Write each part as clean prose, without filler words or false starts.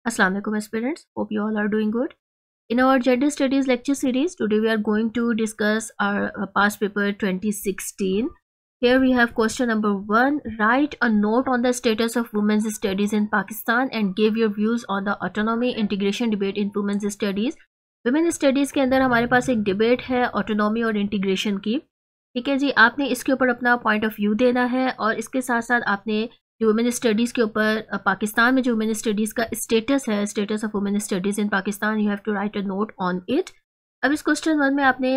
Assalamu alaikum aspirants. Hope you all are doing good. In our gender studies lecture series, today we are going to discuss our past paper 2016. Here we have question number 1. Write a note on the status of women's studies in Pakistan and give your views on the autonomy integration debate in women's studies. Women studies के अंदर हमारे पास एक debate है autonomy और integration की. ठीक है जी, आपने इसके ऊपर अपना पॉइंट ऑफ व्यू देना है और इसके साथ साथ आपने जो वुमेन स्टडीज़ के ऊपर पाकिस्तान में जो वुमेन स्टडीज़ का स्टेटस है, status of women studies in Pakistan, you have to write a note on it. अब इस क्वेश्चन 1 में आपने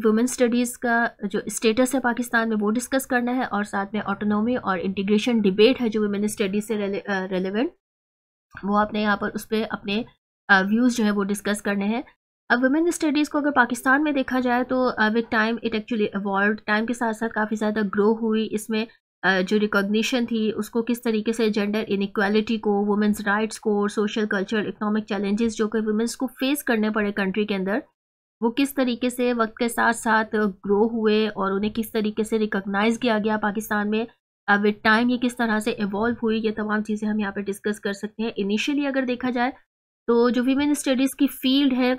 वुमेन स्टडीज़ का जो स्टेटस है पाकिस्तान में वो डिस्कस करना है और साथ में ऑटोनॉमी और इंटीग्रेशन डिबेट है जो वुमेन स्टडीज़ से रेलेवेंट, वो आपने यहाँ पर उस पर अपने व्यूज़ जो है वो डिस्कस करने हैं. अब वुमेन स्टडीज़ को अगर पाकिस्तान में देखा जाए तो with time it actually evolve, time के साथ साथ काफ़ी ज़्यादा ग्रो हुई. इसमें जो रिकॉग्निशन थी उसको किस तरीके से जेंडर इनइक्वालिटी को, वुमेंस राइट्स को, सोशल कल्चरल इकोनॉमिक चैलेंजेस जो कि वुमेंस को फेस करने पड़े कंट्री के अंदर, वो किस तरीके से वक्त के साथ साथ ग्रो हुए और उन्हें किस तरीके से रिकॉग्नाइज किया गया पाकिस्तान में विद टाइम, ये किस तरह से इवॉल्व हुई, ये तमाम चीज़ें हम यहाँ पे डिस्कस कर सकते हैं. इनिशियली अगर देखा जाए तो जो वीमेन स्टडीज़ की फील्ड है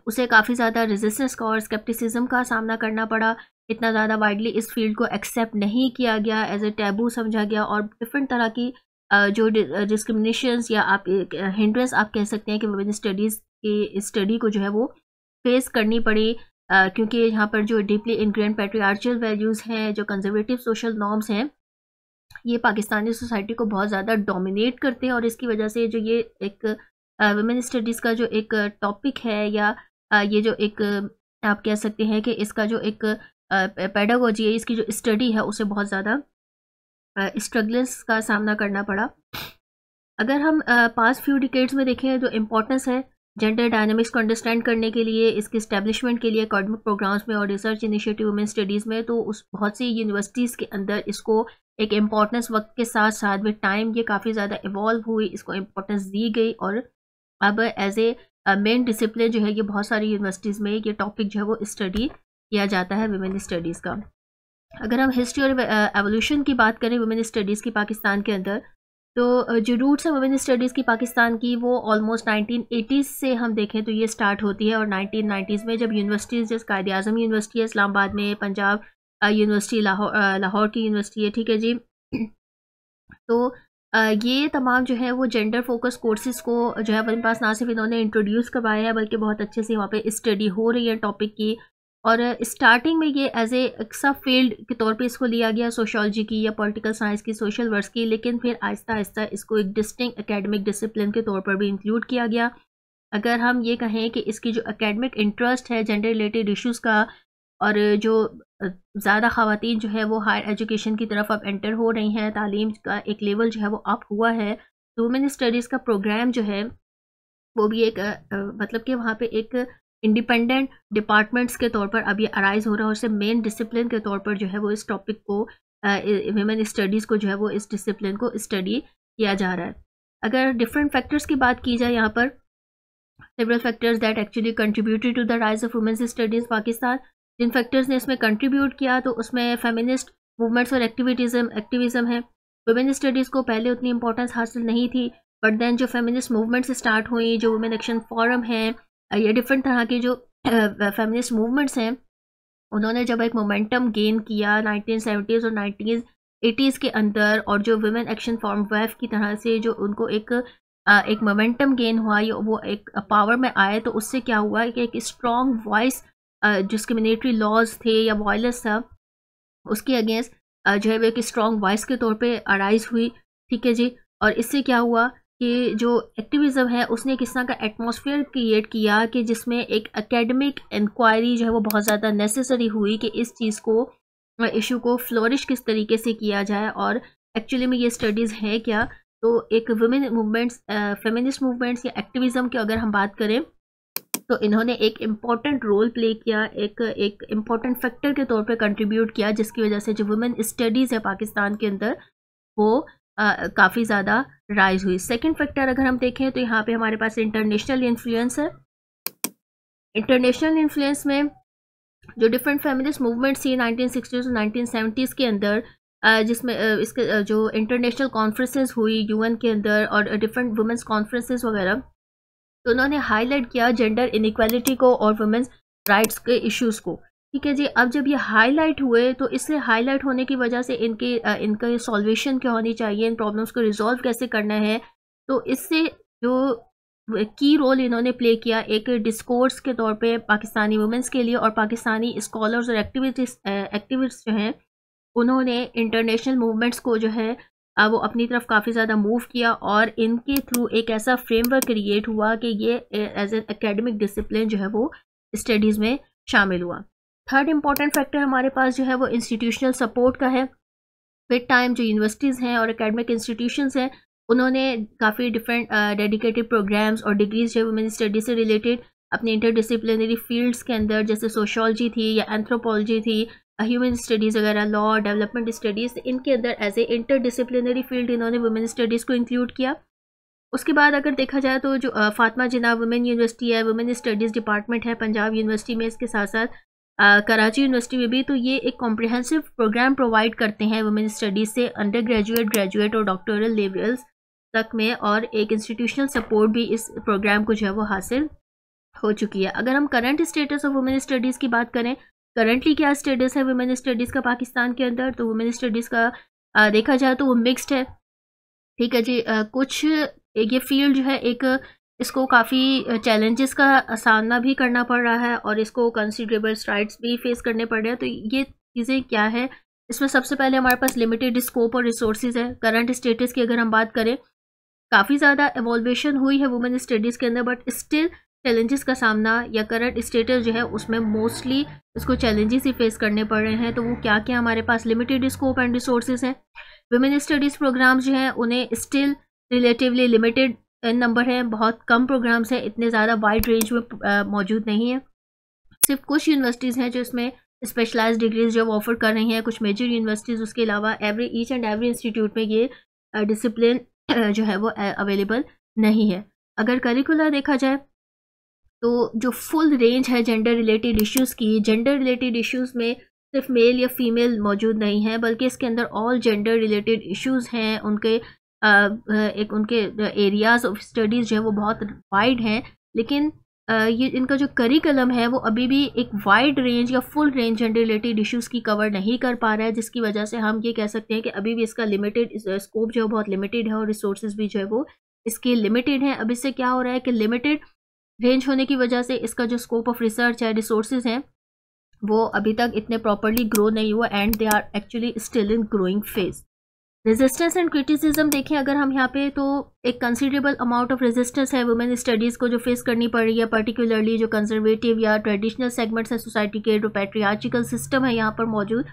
उसे काफ़ी ज़्यादा रेजिस्टेंस का और स्केप्टिसिज्म का सामना करना पड़ा. इतना ज़्यादा वाइडली इस फील्ड को एक्सेप्ट नहीं किया गया, एज ए टैबू समझा गया और डिफरेंट तरह की जो डिस्क्रिमिनेशंस या आप हिंड्रेंस आप कह सकते हैं कि वुमेन स्टडीज़ की स्टडी को जो है वो फेस करनी पड़ी, क्योंकि यहाँ पर जो डीपली इनग्रेन्ड पैट्रियार्चल वैल्यूज़ हैं, जो कंजर्वेटिव सोशल नॉर्म्स हैं, ये पाकिस्तानी सोसाइटी को बहुत ज़्यादा डोमिनेट करते हैं और इसकी वजह से जो ये एक वुमेन स्टडीज़ का जो एक टॉपिक है या ये जो एक आप कह सकते हैं कि इसका जो एक पेडागोजी है, इसकी जो स्टडी है, उसे बहुत ज़्यादा स्ट्रगल्स का सामना करना पड़ा. अगर हम पास्ट फ्यू डिकेड्स में देखें तो इम्पोर्टेंस है जेंडर डायनामिक्स को अंडरस्टैंड करने के लिए, इसके इस्टेब्लिशमेंट के लिए एकेडमिक प्रोग्राम्स में और रिसर्च इनिशिएटिव वुमेन स्टडीज़ में, तो उस बहुत सी यूनिवर्सिटीज़ के अंदर इसको एक इम्पोर्टेंस वक्त के साथ साथ विद टाइम ये काफ़ी ज़्यादा इवॉल्व हुई, इसको इम्पोर्टेंस दी गई और अब एज ए मेन डिसिप्लिन जो है ये बहुत सारी यूनिवर्सिटीज़ में ये टॉपिक जो है वो स्टडी किया जाता है वुमेन स्टडीज़ का. अगर हम हिस्ट्री और एवोल्यूशन की बात करें वुमेन स्टडीज़ की पाकिस्तान के अंदर, तो जो रूट्स है वुमेन स्टडीज़ की पाकिस्तान की वो ऑलमोस्ट 1980s से हम देखें तो ये स्टार्ट होती है और 1990s में जब यूनिवर्सिटीज़ जैसे कायद आज़म यूनिवर्सिटी है इस्लामाबाद में, पंजाब यूनिवर्सिटी लाहौर की यूनिवर्सिटी है, ठीक है जी, तो ये तमाम जो है वो जेंडर फोकस कोर्सेज़ को जो है अपने पास ना सिर्फ इन्होंने इंट्रोड्यूस करवाया है बल्कि बहुत अच्छे से वहाँ पे स्टडी हो रही है टॉपिक की. और स्टार्टिंग में ये एज ए सब फील्ड के तौर पे इसको लिया गया, सोशोलॉजी की या पॉलिटिकल साइंस की, सोशल वर्क्स की, लेकिन फिर आहिस्ता आहिस्ता इसको एक डिस्टिंक्ट एकेडमिक डिसिप्लिन के तौर पर भी इंक्लूड किया गया. अगर हम ये कहें कि इसकी जो एकेडमिक इंटरेस्ट है जेंडर रिलेटेड इशूज़ का और जो ज़्यादा ख़वातीन जो है वो हायर एजुकेशन की तरफ अब एंटर हो रही हैं, तालीम का एक लेवल जो है वो अप हुआ है, तो वुमेन स्टडीज़ का प्रोग्राम जो है वो भी एक मतलब कि वहाँ पे एक इंडिपेंडेंट डिपार्टमेंट्स के तौर पर अब ये अराइज़ हो रहा है और उससे मेन डिसिप्लिन के तौर पर जो है वो इस टॉपिक को वुमेन स्टडीज़ को जो है वो इस डिसिप्लिन को स्टडी किया जा रहा है. अगर डिफरेंट फैक्टर्स की बात की जाए यहाँ पर, several factors that actually contributed to the rise of women studies Pakistan, जिन फैक्टर्स ने इसमें कंट्रीब्यूट किया तो उसमें फेमिनिस्ट मूवमेंट्स और एक्टिविज़म है. वुमेन स्टडीज़ को पहले उतनी इंपॉर्टेंस हासिल नहीं थी, बट देन जो फेमिनिस्ट मूवमेंट्स स्टार्ट हुई, जो वुमेन एक्शन फोरम है या डिफरेंट तरह के जो फेमिनिस्ट मूवमेंट्स हैं, उन्होंने जब एक मोमेंटम गेन किया 1970s और 1980s के अंदर, और जो वुमेन एक्शन फोरम वेफ की तरह से जो उनको एक मोमेंटम गेन हुआ, वो एक पावर में आए, तो उससे क्या हुआ कि एक स्ट्रॉन्ग वॉइस डिस्क्रिमिनेटरी लॉज थे या वायलेंस था उसके अगेंस्ट जो है वो एक स्ट्रॉन्ग वॉइस के तौर पे अराइज हुई, ठीक है जी. और इससे क्या हुआ कि जो एक्टिविज़म है उसने किस तरह का एटमॉस्फेयर क्रिएट किया कि जिसमें एक एकेडमिक इंक्वायरी जो है वो बहुत ज़्यादा नेसेसरी हुई कि इस चीज़ को, इशू को फ्लोरिश किस तरीके से किया जाए और एक्चुअली में ये स्टडीज़ है क्या. तो एक वुमेन मूवमेंट्स, फेमिनिस्ट मूवमेंट्स या एक्टिविज़म की अगर हम बात करें तो इन्होंने एक इम्पॉर्टेंट रोल प्ले किया, एक इम्पॉर्टेंट फैक्टर के तौर पे कंट्रीब्यूट किया, जिसकी वजह से जो वुमेन स्टडीज़ है पाकिस्तान के अंदर वो काफ़ी ज़्यादा राइज हुई. सेकंड फैक्टर अगर हम देखें तो यहाँ पे हमारे पास इंटरनेशनल इन्फ्लुएंस है. इंटरनेशनल इन्फ्लुएंस में जो डिफरेंट फेमिनिस्ट मूवमेंट्स थी 1960s और 1970s के अंदर, जिसमें इसके जो इंटरनेशनल कॉन्फ्रेंसेस हुई यूएन के अंदर और डिफरेंट वुमेंस कॉन्फ्रेंसेस वगैरह, तो उन्होंने हाईलाइट किया जेंडर इनइक्वालिटी को और वुमेन्स राइट्स के इश्यूज़ को। ठीक है जी, अब जब ये हाईलाइट हुए तो इससे हाईलाइट होने की वजह से इनका सॉल्वेशन क्या होनी चाहिए, इन प्रॉब्लम्स को रिजॉल्व कैसे करना है, तो इससे जो की रोल इन्होंने प्ले किया एक डिस्कोर्स के तौर पे पाकिस्तानी वुमेंस के लिए, और पाकिस्तानी स्कॉलर्स और एक्टिविस्ट जो हैं उन्होंने इंटरनेशनल मूवमेंट्स को जो है वो अपनी तरफ काफ़ी ज़्यादा मूव किया, और इनके थ्रू एक ऐसा फ्रेमवर्क क्रिएट हुआ कि ये एज एन एकेडमिक डिसिप्लिन जो है वो स्टडीज़ में शामिल हुआ। थर्ड इम्पॉर्टेंट फैक्टर हमारे पास जो है वो इंस्टीट्यूशनल सपोर्ट का है। विद टाइम जो यूनिवर्सिटीज़ हैं और एकेडमिक इंस्टीट्यूशंस हैं उन्होंने काफ़ी डिफरेंट डेडिकेटेड प्रोग्राम्स और डिग्रीज जो है वुमेन स्टडीज़ से रिलेटेड अपने इंटरडिसिप्लिनरी फील्ड्स के अंदर, जैसे सोशोलॉजी थी या एंथ्रोपोलॉजी थी, ह्यूमन स्टडीज़ वगैरह, लॉ, डेवलपमेंट स्टडीज़, इनके अंदर एज ए इंटरडिसिप्लिनरी फील्ड इन्होंने वुमेन स्टडीज़ को इंक्लूड किया। उसके बाद अगर देखा जाए तो जो फातिमा जिन्ना वुमेन यूनिवर्सिटी है, वुमेन स्टडीज़ डिपार्टमेंट है पंजाब यूनिवर्सिटी में, इसके साथ साथ कराची यूनिवर्सिटी में भी, तो ये एक कॉम्प्रिहेंसिव प्रोग्राम प्रोवाइड करते हैं वुमेन स्टडीज़ से अंडर ग्रेजुएट, ग्रेजुएट और डॉक्टोरल लेवल्स तक में, और एक इंस्टीट्यूशनल सपोर्ट भी इस प्रोग्राम को जो है वो हासिल हो चुकी है। अगर हम current status of women studies की बात करें, करंटली क्या स्टेटस है वुमेन स्टडीज़ का पाकिस्तान के अंदर, तो वुमेन स्टडीज़ का देखा जाए तो वो मिक्स्ड है। ठीक है जी, कुछ ये फील्ड जो है एक इसको काफ़ी चैलेंजेस का सामना भी करना पड़ रहा है और इसको कंसिडरेबल स्ट्राइड्स भी फेस करने पड़ रहे हैं। तो ये चीज़ें क्या है, इसमें सबसे पहले हमारे पास लिमिटेड स्कोप और रिसोर्सेज है। करंट स्टेटस की अगर हम बात करें, काफ़ी ज़्यादा एवोल्वेशन हुई है वुमेन स्टडीज़ के अंदर, बट स्टिल चैलेंजेस का सामना या करंट स्टेटस जो है उसमें मोस्टली इसको चैलेंजेस ही फेस करने पड़ रहे हैं। तो वो क्या क्या हमारे पास लिमिटेड स्कोप एंड रिसोर्सेज हैं। वुमेन स्टडीज़ प्रोग्राम्स जो हैं उन्हें स्टिल रिलेटिवली लिमिटेड नंबर है, बहुत कम प्रोग्राम्स हैं, इतने ज़्यादा वाइड रेंज में मौजूद नहीं है। सिर्फ कुछ यूनिवर्सिटीज़ हैं जो इसमें स्पेशलाइज्ड डिग्रीज जो ऑफर कर रही हैं, कुछ मेजर यूनिवर्सिटीज़। उसके अलावा ईच एंड एवरी इंस्टीट्यूट में ये डिसिप्लिन जो है वो अवेलेबल नहीं है। अगर करिकुलर देखा जाए तो जो फुल रेंज है जेंडर रिलेटेड इश्यूज़ की, जेंडर रिलेटेड इश्यूज़ में सिर्फ मेल या फीमेल मौजूद नहीं है, बल्कि इसके अंदर ऑल जेंडर रिलेटेड इश्यूज़ हैं। उनके उनके एरियाज़ ऑफ स्टडीज़ जो है वो बहुत वाइड हैं, लेकिन ये इनका जो करिकुलम है वो अभी भी एक वाइड रेंज या full range gender related issues की कवर नहीं कर पा रहा है, जिसकी वजह से हम ये कह सकते हैं कि अभी भी इसका लिमिटेड स्कोप जो है बहुत लिमिटेड है और रिसोर्सेज भी जो है वो इसके लिमिटेड हैं। अब इससे क्या हो रहा है कि लिमिटेड रेंज होने की वजह से इसका जो स्कोप ऑफ रिसर्च है, रिसोर्सेज हैं, वो अभी तक इतने प्रॉपरली ग्रो नहीं हुआ and they are actually still in growing phase. Resistance and criticism देखें अगर हम यहाँ पे, तो एक कंसिडरेबल अमाउंट ऑफ रेजिस्टेंस है वुमेन स्टडीज़ को जो फेस करनी पड़ रही है, पर्टिकुलरली जो कंजर्वेटिव या ट्रेडिशनल सेगमेंट्स हैं सोसाइटी के, जो पैट्रियार्चिकल सिस्टम है यहाँ पर मौजूद,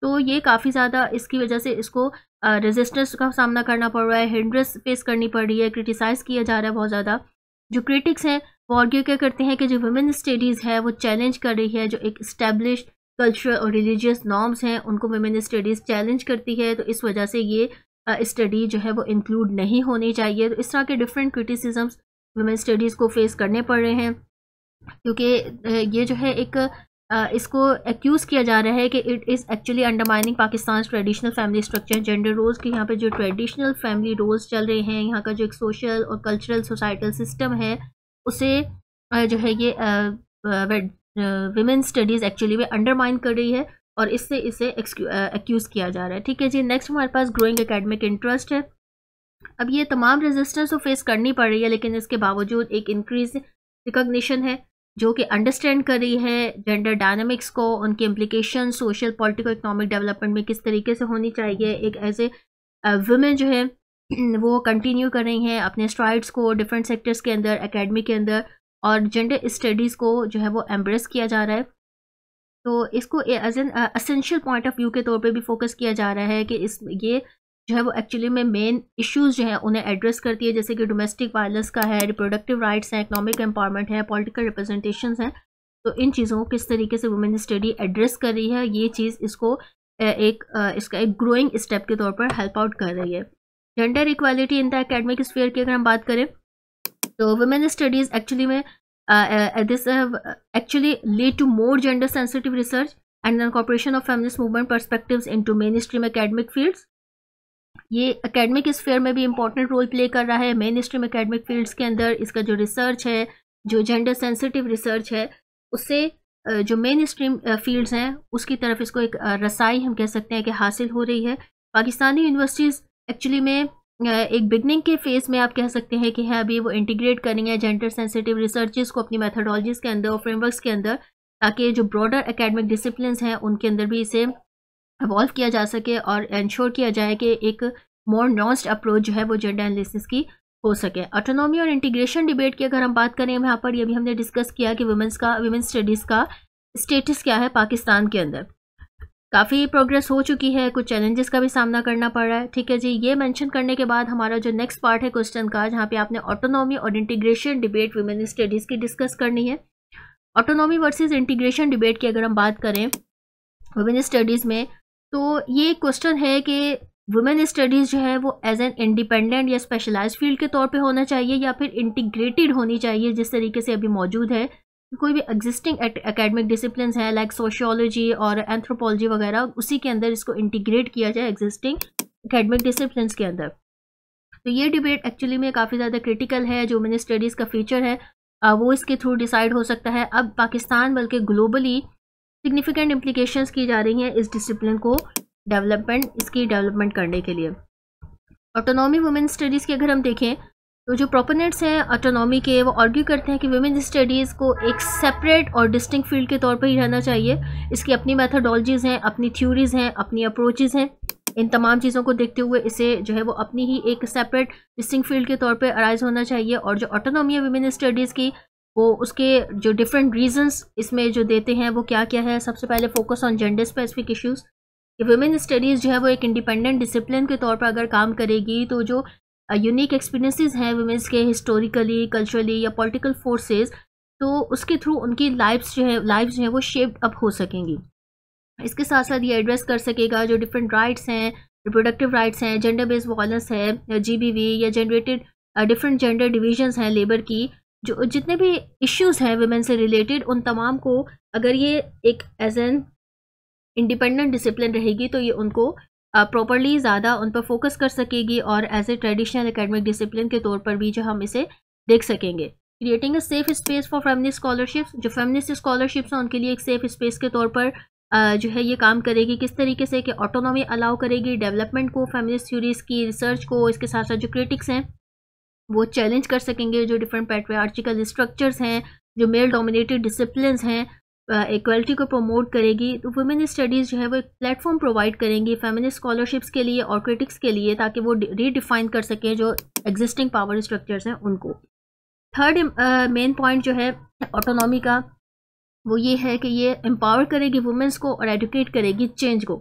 तो ये काफ़ी ज़्यादा इसकी वजह से इसको रेजिस्टेंस का सामना करना पड़ रहा है, हिंड्रेंस फेस करनी पड़ रही है, क्रिटिसाइज़ किया जा रहा है बहुत ज़्यादा। जो क्रिटिक्स हैं वो आर्ग्यू क्या करते हैं कि जो वुमेन स्टडीज़ है वो चैलेंज कर रही है, जो एक इस्टेब्लिश्ड कल्चरल और रिलीजियस नॉर्म्स हैं उनको वुमेन स्टडीज़ चैलेंज करती है, तो इस वजह से ये स्टडी जो है वो इंक्लूड नहीं होनी चाहिए। तो इस तरह के डिफरेंट क्रिटिसिज्म्स वुमेन स्टडीज़ को फेस करने पड़ रहे हैं, क्योंकि ये जो है एक इसको एक्यूज़ किया जा रहा है कि it is actually undermining Pakistan traditional family structure, gender roles के। यहाँ पे जो ट्रेडिशनल फैमिली रोल्स चल रहे हैं, यहाँ का जो एक सोशल और कल्चरल सोसाइटल सिस्टम है, उसे जो है ये विमेन स्टडीज़ एक्चुअली में अंडरमाइन कर रही है और इससे इसे एक्यूज़ किया जा रहा है। ठीक है जी, नेक्स्ट हमारे पास ग्रोइंग एकेडमिक इंटरेस्ट है। अब ये तमाम रेजिस्टेंस तो फेस करनी पड़ रही है, लेकिन इसके बावजूद एक इंक्रीज रिकॉग्निशन है जो कि अंडरस्टैंड कर रही है जेंडर डायनामिक्स को, उनके implication social, political, economic development में किस तरीके से होनी चाहिए। एक एज ए वुमेन जो है वो कंटिन्यू कर रही हैं अपने स्ट्राइड्स को डिफरेंट सेक्टर्स के अंदर, एकेडमी के अंदर, और जेंडर स्टडीज़ को जो है वो एम्ब्रेस किया जा रहा है। तो इसको as an essential point of view के तौर पे भी फोकस किया जा रहा है कि ये जो है वो एक्चुअली में मेन इश्यूज़ जो हैं उन्हें एड्रेस करती है, जैसे कि डोमेस्टिक वायलेंस का है, रिप्रोडक्टिव राइट्स हैं, इकोनॉमिक एम्पावरमेंट है, पॉलिटिकल रिप्रेजेंटेशंस हैं। तो इन चीज़ों को किस तरीके से वुमेन स्टडी एड्रेस कर रही है, ये चीज़ इसको इसका एक ग्रोइंग स्टेप के तौर पर हेल्प आउट कर रही है। Gender equality in the academic sphere की अगर हम बात करें, तो वुमेन स्टडीज़ एक्चुअली में this have actually lead to more gender sensitive research and incorporation of feminist movement perspectives into main stream academic fields. ये एकेडमिक स्फीयर में भी इंपॉर्टेंट रोल प्ले कर रहा है। मेन स्ट्रीम एकेडमिक फील्ड्स के अंदर इसका जो रिसर्च है, जो जेंडर सेंसिटिव रिसर्च है, उससे जो मेन स्ट्रीम फील्ड्स हैं उसकी तरफ इसको एक रसाई हम कह सकते हैं कि हासिल हो रही है। पाकिस्तानी यूनिवर्सिटीज़ एक्चुअली में एक बिगनिंग के फेज़ में आप कह सकते हैं कि है अभी वो इंटीग्रेट करेंगे जेंडर सेंसिटिव रिसर्चेस को अपनी मेथडोलॉजीज़ के अंदर और फ्रेमवर्क्स के अंदर, ताकि जो ब्रॉडर एकेडमिक डिसिप्लिन्स हैं उनके अंदर भी इसे इवॉल्व किया जा सके और इंश्योर किया जाए कि एक मोर न्यूआंस्ड अप्रोच जो है वो जेंडर एनालिसिस की हो सके। ऑटोनॉमी और इंटीग्रेशन डिबेट की अगर हम बात करें यहाँ पर, ये भी हमने डिस्कस किया कि वुमेंस स्टडीज़ का स्टेटस क्या है पाकिस्तान के अंदर। काफ़ी प्रोग्रेस हो चुकी है, कुछ चैलेंजेस का भी सामना करना पड़ रहा है। ठीक है जी, ये मेंशन करने के बाद हमारा जो नेक्स्ट पार्ट है क्वेश्चन का, जहाँ पे आपने ऑटोनॉमी और इंटीग्रेशन डिबेट वुमेन स्टडीज़ की डिस्कस करनी है। ऑटोनॉमी वर्सेस इंटीग्रेशन डिबेट की अगर हम बात करें वुमेन स्टडीज़ में, तो ये क्वेश्चन है कि वुमेन स्टडीज़ जो है वो एज एन इंडिपेंडेंट या स्पेशलाइज्ड फील्ड के तौर पे होना चाहिए या फिर इंटीग्रेटेड होनी चाहिए जिस तरीके से अभी मौजूद है। कोई भी एग्जिस्टिंग एकेडमिक डिसिप्लिन्स हैं लाइक सोशियोलॉजी और एंथ्रोपोलॉजी वगैरह, उसी के अंदर इसको इंटीग्रेट किया जाए एग्जिस्टिंग एकेडमिक डिसिप्लिन्स के अंदर। तो ये डिबेट एक्चुअली में काफ़ी ज़्यादा क्रिटिकल है। जो वुमेन स्टडीज़ का फीचर है वो इसके थ्रू डिसाइड हो सकता है। अब पाकिस्तान बल्कि ग्लोबली सिग्निफिकेंट इम्प्लीकेशंस की जा रही हैं इस डिसिप्लिन को इसकी डेवलपमेंट करने के लिए। ऑटोनॉमी वुमेन स्टडीज़ की अगर हम देखें तो जो प्रोपोनेंट्स हैं ऑटोनॉमी के, वो आर्ग्यू करते हैं कि वुमेन स्टडीज़ को एक सेपरेट और डिस्टिंक्ट फील्ड के तौर पर ही रहना चाहिए। इसकी अपनी मैथडोलॉजीज़ हैं, अपनी थ्योरीज़ हैं, अपनी अप्रोचेज़ हैं। इन तमाम चीज़ों को देखते हुए इसे जो है वो अपनी ही एक सेपरेट डिस्टिंक्ट फील्ड के तौर पर अराइज होना चाहिए। और जो ऑटोनॉमी है वुमेन स्टडीज़ की, वो उसके जो डिफरेंट रीजंस इसमें जो देते हैं वो क्या क्या है। सबसे पहले focus on gender specific issues. Women studies जो है वो एक इंडिपेंडेंट डिसिप्लिन के तौर पर अगर काम करेगी तो जो यूनिक एक्सपीरियंसेस हैं वुमेन्स के हिस्टोरिकली, कल्चरली या पॉलिटिकल फोर्सेस, तो उसके थ्रू उनकी लाइफ्स जो है वो शेप्ड अप हो सकेंगी। इसके साथ साथ ये एड्रेस कर सकेगा जो डिफरेंट राइट्स हैं, रिप्रोडक्टिव राइट्स हैं, जेंडर बेस्ड वायलेंस है, GBV या जनरेटेड डिफरेंट जेंडर डिविजन्स हैं लेबर की, जो जितने भी इश्यूज़ हैं वुमेन से रिलेटेड, उन तमाम को अगर ये एक एज एन इंडिपेंडेंट डिसिप्लिन रहेगी तो ये उनको प्रॉपरली ज़्यादा उन पर फोकस कर सकेगी और as a traditional academic discipline के तौर पर भी जो हम इसे देख सकेंगे। Creating a safe space for feminist scholarships, जो फेमिनिस्ट स्कॉलरशिप्स हैं उनके लिए एक सेफ स्पेस के तौर पर जो है ये काम करेगी। किस तरीके से कि ऑटोनॉमी अलाउ करेगी डेवलपमेंट को, फेमिनिस्ट थ्योरीज की रिसर्च को। इसके साथ साथ जो क्रिटिक्स हैं वो चैलेंज कर सकेंगे जो डिफरेंट पैट्रियार्चिकल स्ट्रक्चर्स हैं, जो मेल डोमिनेटेड डिसिप्लिन्स हैं। इक्वलिटी को प्रमोट करेगी। तो वुमेन स्टडीज़ जो है वो एक प्लेटफॉर्म प्रोवाइड करेंगी फेमिनिस्ट स्कॉलरशिप्स के लिए और क्रिटिक्स के लिए, ताकि वो रीडिफाइन कर सकें जो एग्जिस्टिंग पावर स्ट्रक्चर्स हैं उनको। थर्ड मेन पॉइंट जो है ऑटोनॉमी का वो ये है कि ये एम्पावर करेगी वुमेन्स को और एडुकेट करेगी चेंज को।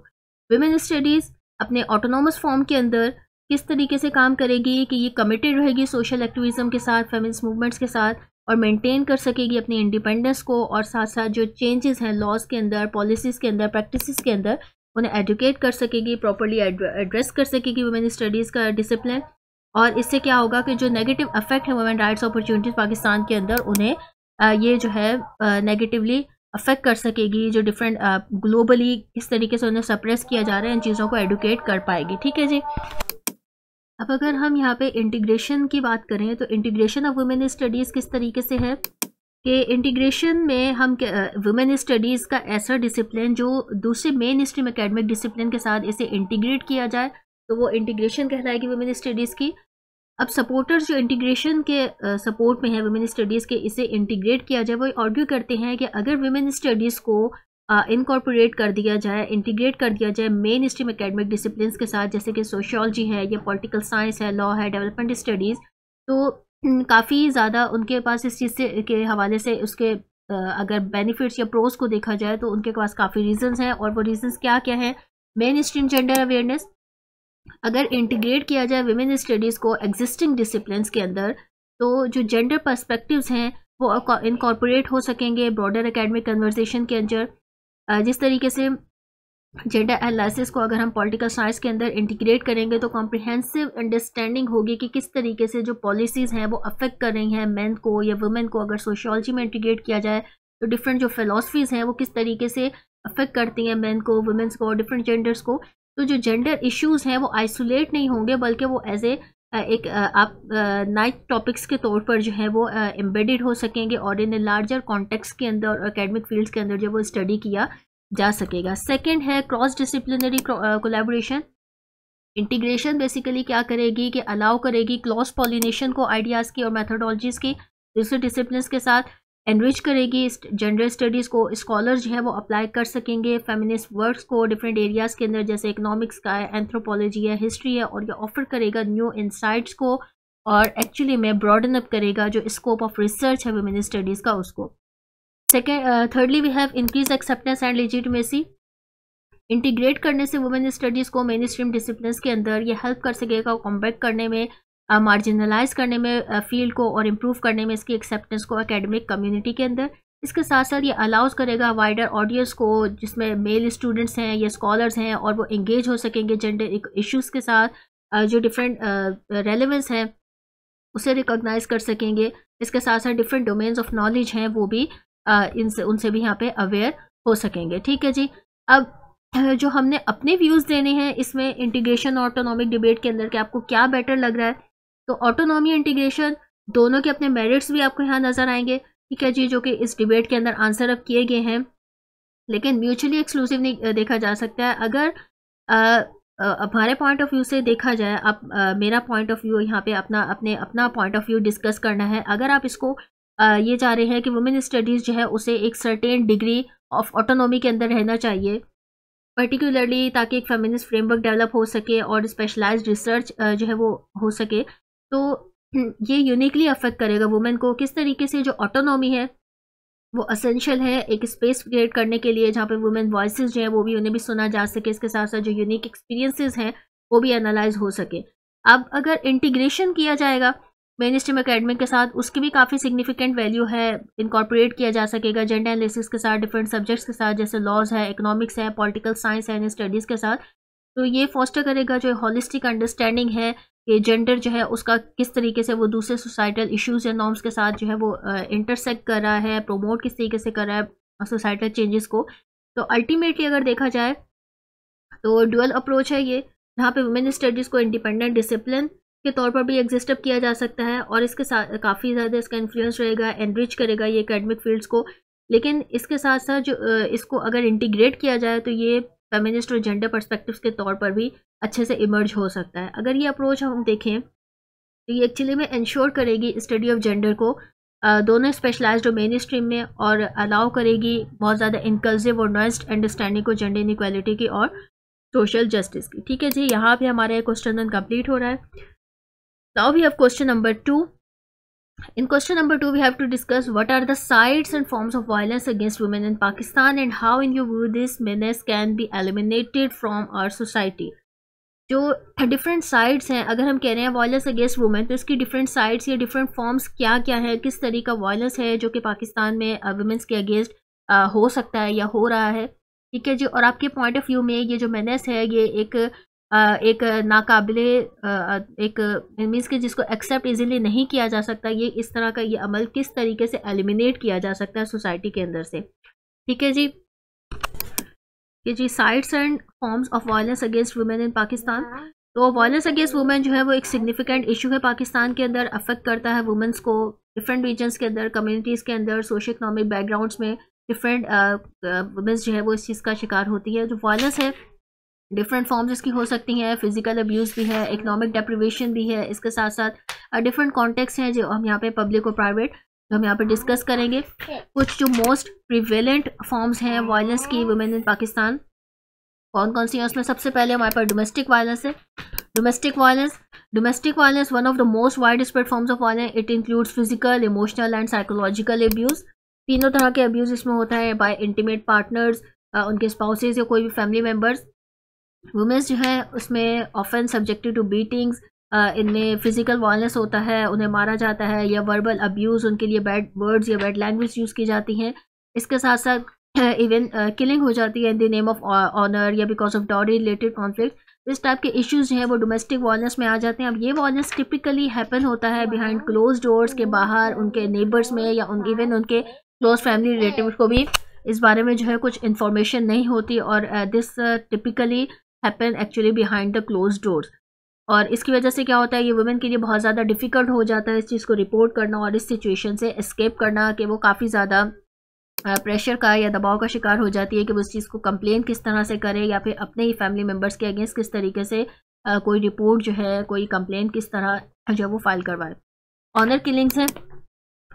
वुमेन स्टडीज़ अपने ऑटोनॉमस फॉर्म के अंदर किस तरीके से काम करेगी कि ये कमिटेड रहेगी सोशल एक्टिविज़म के साथ, फेमिनिस्ट मूवमेंट्स के साथ, और मेंटेन कर सकेगी अपनी इंडिपेंडेंस को, और साथ साथ जो चेंजेस हैं लॉज के अंदर, पॉलिसीज़ के अंदर, प्रैक्टिसेस के अंदर, उन्हें एडुकेट कर सकेगी, प्रॉपर्ली एड्रेस कर सकेगी वुमेन स्टडीज़ का डिसिप्लिन। और इससे क्या होगा कि जो नेगेटिव अफेक्ट है वुमेन राइट्स अपॉर्चुनिटीज़ पाकिस्तान के अंदर, उन्हें ये जो है नेगेटिवली अफेक्ट कर सकेगी। जो डिफरेंट ग्लोबली किस तरीके से उन्हें सप्रेस किया जा रहा है, इन चीज़ों को एडुकेट कर पाएगी। ठीक है जी। अब अगर हम यहाँ पे इंटीग्रेशन की बात करें तो इंटीग्रेशन ऑफ वुमेन स्टडीज़ किस तरीके से है कि इंटीग्रेशन में हम वुमेन स्टडीज़ का ऐसा डिसिप्लिन जो दूसरे मेन स्ट्रीम एकेडमिक डिसिप्लिन के साथ इसे इंटीग्रेट किया जाए तो वो इंटीग्रेशन कहलाएगी वुमेन स्टडीज़ की। अब सपोर्टर्स जो इंटीग्रेशन के सपोर्ट में है वुमेन स्टडीज़ के, इसे इंटीग्रेट किया जाए, वो आर्ग्यू करते हैं कि अगर वुमेन स्टडीज़ को इनकॉर्पोरेट कर दिया जाए, इंटीग्रेट कर दिया जाए मेन स्ट्रीम एकेडमिक डिसिप्लिन्स के साथ, जैसे कि सोशियोलॉजी है या पॉलिटिकल साइंस है, लॉ है, डेवलपमेंट स्टडीज़, तो काफ़ी ज़्यादा उनके पास इस चीज़ से के हवाले से उसके अगर बेनिफिट्स या प्रोज को देखा जाए तो उनके पास काफ़ी रीजंस हैं। और वो रीजंस क्या क्या हैं? मेन स्ट्रीम जेंडर अवेयरनेस, अगर इंटीग्रेट किया जाए वुमेन स्टडीज़ को एग्जिस्टिंग डिसिप्लिन्स के अंदर तो जो जेंडर पर्सपेक्टिव्स हैं वो इनकॉर्पोरेट हो सकेंगे ब्रॉडर एकेडमिक कन्वर्सेशन के अंदर। जिस तरीके से जेंडर एनालिसिस को अगर हम पॉलिटिकल साइंस के अंदर इंटीग्रेट करेंगे तो कॉम्प्रिहेंसिव अंडरस्टैंडिंग होगी कि किस तरीके से जो पॉलिसीज़ हैं वो अफेक्ट कर रही हैं मेन को या वुमेन को। अगर सोशियोलॉजी में इंटीग्रेट किया जाए तो डिफरेंट जो फिलॉसफीज़ हैं वो किस तरीके से अफेक्ट करती हैं मेन को, वुमेन्स को और डिफरेंट जेंडर्स को। तो जो जेंडर इश्यूज़ हैं वो आइसोलेट नहीं होंगे, बल्कि वो एज ए एक आप नाइट टॉपिक्स के तौर पर जो है वो एम्बेडेड हो सकेंगे और इन लार्जर कॉन्टेक्स्ट के अंदर और एकेडमिक फील्ड्स के अंदर जो वो स्टडी किया जा सकेगा। सेकंड है cross disciplinary collaboration. Integration basically क्या करेगी कि अलाउ करेगी क्रॉस पॉलिनेशन को आइडियाज़ की और मैथडोलॉजीज़ की दूसरे डिसिप्लिन्स के साथ, एनरिच करेगी जेंडर स्टडीज़ को, स्कॉलर जो है वो अप्लाई कर सकेंगे फेमिनिस्ट वर्क्स को डिफरेंट एरियाज़ के अंदर, जैसे इकोनॉमिक्स का है, एंथ्रोपोलॉजी है, हिस्ट्री है, और ये ऑफर करेगा न्यू इंसाइट्स को और एक्चुअली में ब्रॉडन अप करेगा जो स्कोप ऑफ रिसर्च है वुमेन स्टडीज़ का उसको। Thirdly we have increase acceptance and legitimacy. Integrate करने से वुमेन स्टडीज़ को मेन स्ट्रीम डिसिप्लिन्स के अंदर ये हेल्प कर सकेगा कॉम्बैट करने में, मार्जिनलाइज करने में फील्ड को और इम्प्रूव करने में इसकी एक्सेप्टेंस को एकेडमिक कम्युनिटी के अंदर। इसके साथ साथ ये अलाउज करेगा वाइडर ऑडियंस को जिसमें मेल स्टूडेंट्स हैं या स्कॉलर्स हैं और वो इंगेज हो सकेंगे जेंडर इश्यूज़ के साथ, जो डिफरेंट रेलेवेंस हैं उसे रिकॉग्नाइज कर सकेंगे। इसके साथ साथ डिफरेंट डोमेन्स ऑफ नॉलेज हैं वो भी इनसे उनसे भी यहाँ पे अवेयर हो सकेंगे। ठीक है जी। अब जो हमने अपने व्यूज़ देने हैं इसमें इंटीग्रेशन और ऑटोनॉमिक डिबेट के अंदर कि आपको क्या बेटर लग रहा है, तो ऑटोनॉमी इंटीग्रेशन दोनों के अपने मेरिट्स भी आपको यहाँ नज़र आएंगे। ठीक है जी, जो कि इस डिबेट के अंदर आंसर अब किए गए हैं, लेकिन म्यूचुअली एक्सक्लूसिव नहीं देखा जा सकता है। अगर हमारे पॉइंट ऑफ व्यू से देखा जाए, आप मेरा पॉइंट ऑफ व्यू यहाँ पे अपना पॉइंट ऑफ व्यू डिस्कस करना है। अगर आप इसको ये चाह रहे हैं कि वुमेन स्टडीज़ जो है उसे एक सर्टेन डिग्री ऑफ ऑटोनॉमी के अंदर रहना चाहिए पर्टिकुलरली, ताकि एक फेमिनिस्ट फ्रेमवर्क डेवलप हो सके और स्पेशलाइज्ड रिसर्च जो है वो हो सके, तो ये यूनिकली अफेक्ट करेगा वुमेन को। किस तरीके से जो ऑटोनॉमी है वो असेंशियल है एक स्पेस क्रिएट करने के लिए जहाँ पे वुमेन वॉइसेस जो है वो भी उन्हें भी सुना जा सके, इसके साथ साथ जो यूनिक एक्सपीरियंसेस हैं वो भी एनालाइज हो सके। अब अगर इंटीग्रेशन किया जाएगा मेन स्ट्रीम एकेडमिक के साथ, उसकी भी काफ़ी सिग्निफिकेंट वैल्यू है, इनकॉर्पोरेट किया जा सकेगा जेंडर एनालिसिस के साथ, डिफरेंट सब्जेक्ट्स के साथ, जैसे लॉज है, इकोनॉमिक्स है, पॉलिटिकल साइंस है, इन स्टडीज़ के साथ। तो ये फोस्टर करेगा जो हॉलिस्टिक अंडरस्टैंडिंग है कि जेंडर जो है उसका किस तरीके से वो दूसरे सोसाइटल इश्यूज़ या नॉर्म्स के साथ जो है वो इंटरसेक्ट कर रहा है, प्रोमोट किस तरीके से कर रहा है सोसाइटल चेंजेस को। तो अल्टीमेटली अगर देखा जाए तो ड्यूअल अप्रोच है ये, जहाँ पे वुमेन स्टडीज़ को इंडिपेंडेंट डिसिप्लिन के तौर पर भी एग्जिस्ट अप किया जा सकता है और इसके साथ काफ़ी ज़्यादा इसका इन्फ्लुएंस रहेगा, एनरिच करेगा ये एकेडमिक फील्ड्स को। लेकिन इसके साथ साथ जो इसको अगर इंटीग्रेट किया जाए तो ये फेमिनिस्ट और जेंडर पर्सपेक्टिव्स के तौर पर भी अच्छे से इमर्ज हो सकता है। अगर ये अप्रोच हम देखें तो ये एक्चुअली में इंश्योर करेगी स्टडी ऑफ जेंडर को दोनों स्पेशलाइज्ड और मेन स्ट्रीम में, और अलाउ करेगी बहुत ज़्यादा इंक्लूसिव और नुआंस्ड अंडरस्टैंडिंग को जेंडर इनइक्वालिटी की और सोशल जस्टिस की। ठीक है जी, यहाँ पे हमारा क्वेश्चन कंप्लीट हो रहा है। Now we have question number 2. In question number 2 we have to discuss what are the sides and forms of violence against women in Pakistan and how in your view this menace can be eliminated from our society. जो different sides हैं, अगर हम कह रहे हैं violence against women, तो इसकी different sides या डिफरेंट फॉर्म्स क्या क्या है, किस तरीके का वायलेंस है जो कि पाकिस्तान में वुमेन्स के अगेंस्ट हो सकता है या हो रहा है। ठीक है जी, और आपके पॉइंट ऑफ व्यू में ये जो मेनेस है ये एक नाकाबिले एक मीन्स कि जिसको एक्सेप्ट इजीली नहीं किया जा सकता, ये इस तरह का ये अमल किस तरीके से एलिमिनेट किया जा सकता है सोसाइटी के अंदर से। ठीक है जी, ये जी sides and forms of violence against women in Pakistan. तो वायलेंस अगेंस्ट वुमेन जो है वो एक सिग्निफिकेंट इशू है पाकिस्तान के अंदर, अफेक्ट करता है वुमेन्स को डिफरेंट रीजन्स के अंदर, कम्युनिटीज़ के अंदर, सोशो इकोनॉमिक बैकग्राउंड्स में डिफरेंट वुमेन्स जो है वो इस चीज़ का शिकार होती है। जो वायलेंस है डिफरेंट फॉर्म्स इसकी हो सकती हैं, फिजिकल अब्यूज़ भी है, इकोनॉमिक डेप्रिवेशन भी है, इसके साथ साथ डिफरेंट कॉन्टेक्स्ट हैं जो हम यहाँ पे पब्लिक और प्राइवेट जो हम यहाँ पे डिस्कस करेंगे। कुछ जो मोस्ट प्रिवेलेंट फॉर्म्स हैं वायलेंस की वुमेन इन पाकिस्तान कौन कौन सी हैं, उसमें सबसे पहले हमारे पास डोमेस्टिक वायलेंस है। Domestic violence one of the most wide spread forms of violence. It includes physical, emotional and psychological abuse. तीनों तरह के अब्यूज़ इसमें होता है बाय इंटीमेट पार्टनर्स, उनके स्पाउसेज या कोई भी फैमिली मेम्बर्स। वुमेन्स जो है उसमें ऑफन सब्जेक्टेड टू बीटिंग्स, इनमें फिजिकल वायलेंस होता है, उन्हें मारा जाता है, या वर्बल अब्यूज़, उनके लिए बैड वर्ड्स या बैड लैंग्वेज यूज़ की जाती हैं। इसके साथ साथ इवन किलिंग हो जाती है in the name of honour या because of dowry related conflict. इस टाइप के इश्यूज़ जो हैं वो डोमेस्टिक वायलेंस में आ जाते हैं। अब ये वायलेंस टिपिकली हैपन होता है बिहाइंड क्लोज डोर्स के बाहर, उनके नेबर्स में या इवन उनके क्लोज फैमिली रिलेटिव को भी इस बारे में जो है कुछ इन्फॉर्मेशन नहीं होती, और this typically happen actually behind the close doors. और इसकी वजह से क्या होता है, ये वुमेन के लिए बहुत ज़्यादा डिफ़िकल्ट हो जाता है इस चीज़ को रिपोर्ट करना और इस सिचुएशन से एस्केप करना, कि वो काफ़ी ज़्यादा प्रेशर का या दबाव का शिकार हो जाती है कि वो इस चीज़ को कंप्लेन किस तरह से करे, या फिर अपने ही फैमिली मेम्बर्स के अगेंस्ट किस तरीके से कोई रिपोर्ट जो है, कोई कंप्लेन किस तरह जो है वो फाइल करवाए। ऑनर किलिंग्स हैं।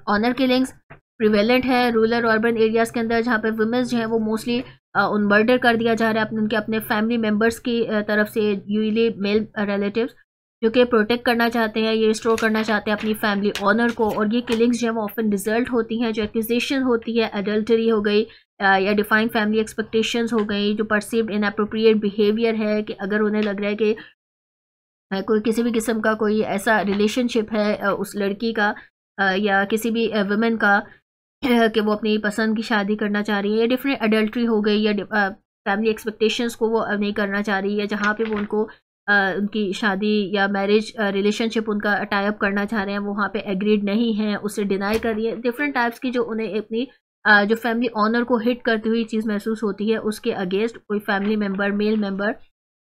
ऑनर किलिंग्स प्रिवेलेंट है रूरल और अर्बन एरियाज़ के अंदर, जहाँ पे वुमेन्स जो है वो मोस्टली उन मर्डर कर दिया जा रहा है उनके अपने फैमिली मेम्बर्स की तरफ से, यूजली मेल रिलेटिव्स, जो कि प्रोटेक्ट करना चाहते हैं, ये रिस्टोर करना चाहते हैं अपनी फैमिली ऑनर को। और ये किलिंग्स जो है वो ऑफन रिजल्ट होती हैं, जो एक्यूजेशन होती है एडल्टरी हो गई या डिफाइन फैमिली एक्सपेक्टेशंस हो गई, जो परसीव्ड इनअप्रोप्रिएट बिहेवियर है, कि अगर उन्हें लग रहा है कि कोई किसी भी किस्म का कोई ऐसा रिलेशनशिप है उस लड़की का या किसी भी वुमेन का कि वो अपनी पसंद की शादी करना चाह रही है, या डिफरेंट अडल्ट्री हो गई, या फैमिली एक्सपेक्टेशंस को वो नहीं करना चाह रही है, जहाँ पे वो उनको उनकी शादी या मैरिज रिलेशनशिप उनका टाइप करना चाह रहे हैं, वो वहाँ पे एग्रीड नहीं है, उसे डिनाई कर रही है। डिफरेंट टाइप्स की जो उन्हें अपनी जो फैमिली ऑनर को हिट करती हुई चीज़ महसूस होती है, उसके अगेंस्ट कोई फैमिली मेम्बर,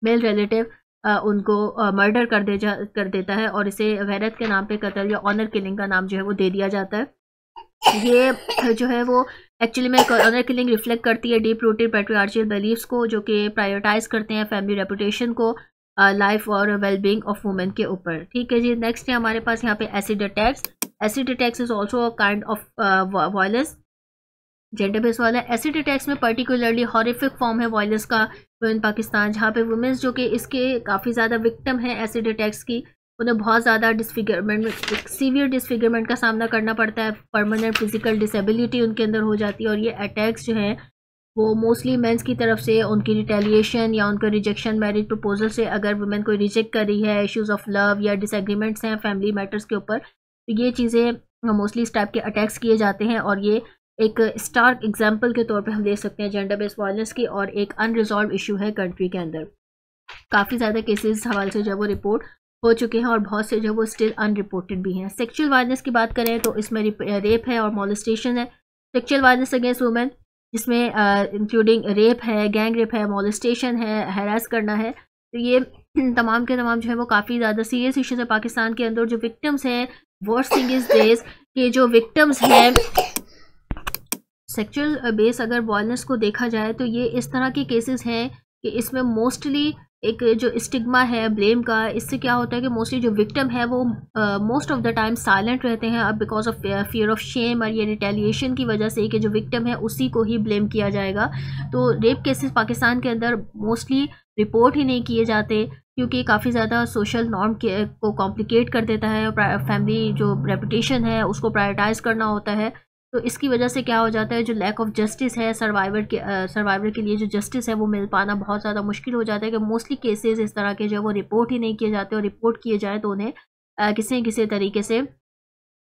मेल रिलेटिव उनको मर्डर कर देता है, और इसे गैरत के नाम पे कत्ल या ऑनर किलिंग का नाम जो है वो दे दिया जाता है। ये जो है वो एक्चुअली में ऑनर किलिंग रिफ्लेक्ट करती है डीप रूटेड पैट्रियार्चियल बिलीफ्स को, जो कि प्रायोरिटाइज करते हैं फैमिली रेपुटेशन को लाइफ और वेलबींग ऑफ वुमेन के ऊपर। ठीक है जी, नेक्स्ट है हमारे पास यहाँ पे acid attacks. Acid attacks is also a kind of violence, gender base वाला। एसिड अटैक्स में पर्टिकुलरली हॉरिफिक फॉर्म है वायलेंस का इन पाकिस्तान, जहाँ पे वुमेन्स जो कि इसके काफ़ी ज़्यादा विक्टिम हैं एसिड अटैक्स की, उन्हें बहुत ज़्यादा डिसफिगरमेंट, सीवियर डिसफिगरमेंट का सामना करना पड़ता है, परमानेंट फिजिकल डिसेबिलिटी उनके अंदर हो जाती है। और ये अटैक्स जो हैं वो मोस्टली मेंस की तरफ से उनकी रिटेलिएशन या उनका रिजेक्शन मैरिज प्रपोजल से, अगर वुमेन कोई रिजेक्ट कर रही है, इश्यूज ऑफ लव या डिसएग्रीमेंट्स हैं फैमिली मैटर्स के ऊपर, तो ये चीज़ें मोस्टली इस टाइप के अटैक्स किए जाते हैं। और ये एक स्टार्क एग्जाम्पल के तौर पे हम देख सकते हैं जेंडर बेस्ड वायलेंस की, और एक अनरिजॉल्व इशू है कंट्री के अंदर। काफ़ी ज़्यादा केसेस हवाले से जब वो रिपोर्ट हो चुके हैं, और बहुत से जो वो स्टिल अनरिपोर्टेड भी हैं। सेक्सुअल वायलेंस की बात करें तो इसमें रेप है और मॉलेस्टेशन है। सेक्सुअल वायलेंस अगेंस्ट वुमेन जिसमें इंक्लूडिंग रेप है, गैंग रेप है, मॉलेस्टेशन है, हैरास करना है, तो ये तमाम के तमाम जो है वो काफ़ी ज़्यादा सीरियस इशूज़ है पाकिस्तान के अंदर। जो विक्टिम्स हैं, वर्स्ट थिंग इज दिस कि जो विक्टिम्स हैं सेक्सुअल बेस अगर वायलेंस को देखा जाए तो ये इस तरह के केसेस हैं कि इसमें मोस्टली एक जो स्टिग्मा है ब्लेम का, इससे क्या होता है कि मोस्टली जो विक्टिम है वो most of the time silent रहते हैं, अब because of fear of shame और ये रिटेलिएशन की वजह से कि जो विक्टिम है उसी को ही ब्लेम किया जाएगा। तो रेप केसेस पाकिस्तान के अंदर मोस्टली रिपोर्ट ही नहीं किए जाते, क्योंकि काफ़ी ज़्यादा सोशल नॉर्म को कॉम्प्लिकेट कर देता है, फैमिली जो रेपुटेशन है उसको प्रायोरिटाइज करना होता है। तो इसकी वजह से क्या हो जाता है, जो लैक ऑफ जस्टिस है सर्वाइवर के लिए जो जस्टिस है वो मिल पाना बहुत ज़्यादा मुश्किल हो जाता है, कि मोस्टली केसेस इस तरह के जो वो रिपोर्ट ही नहीं किए जाते, और रिपोर्ट किए जाए तो उन्हें किसी न किसी तरीके से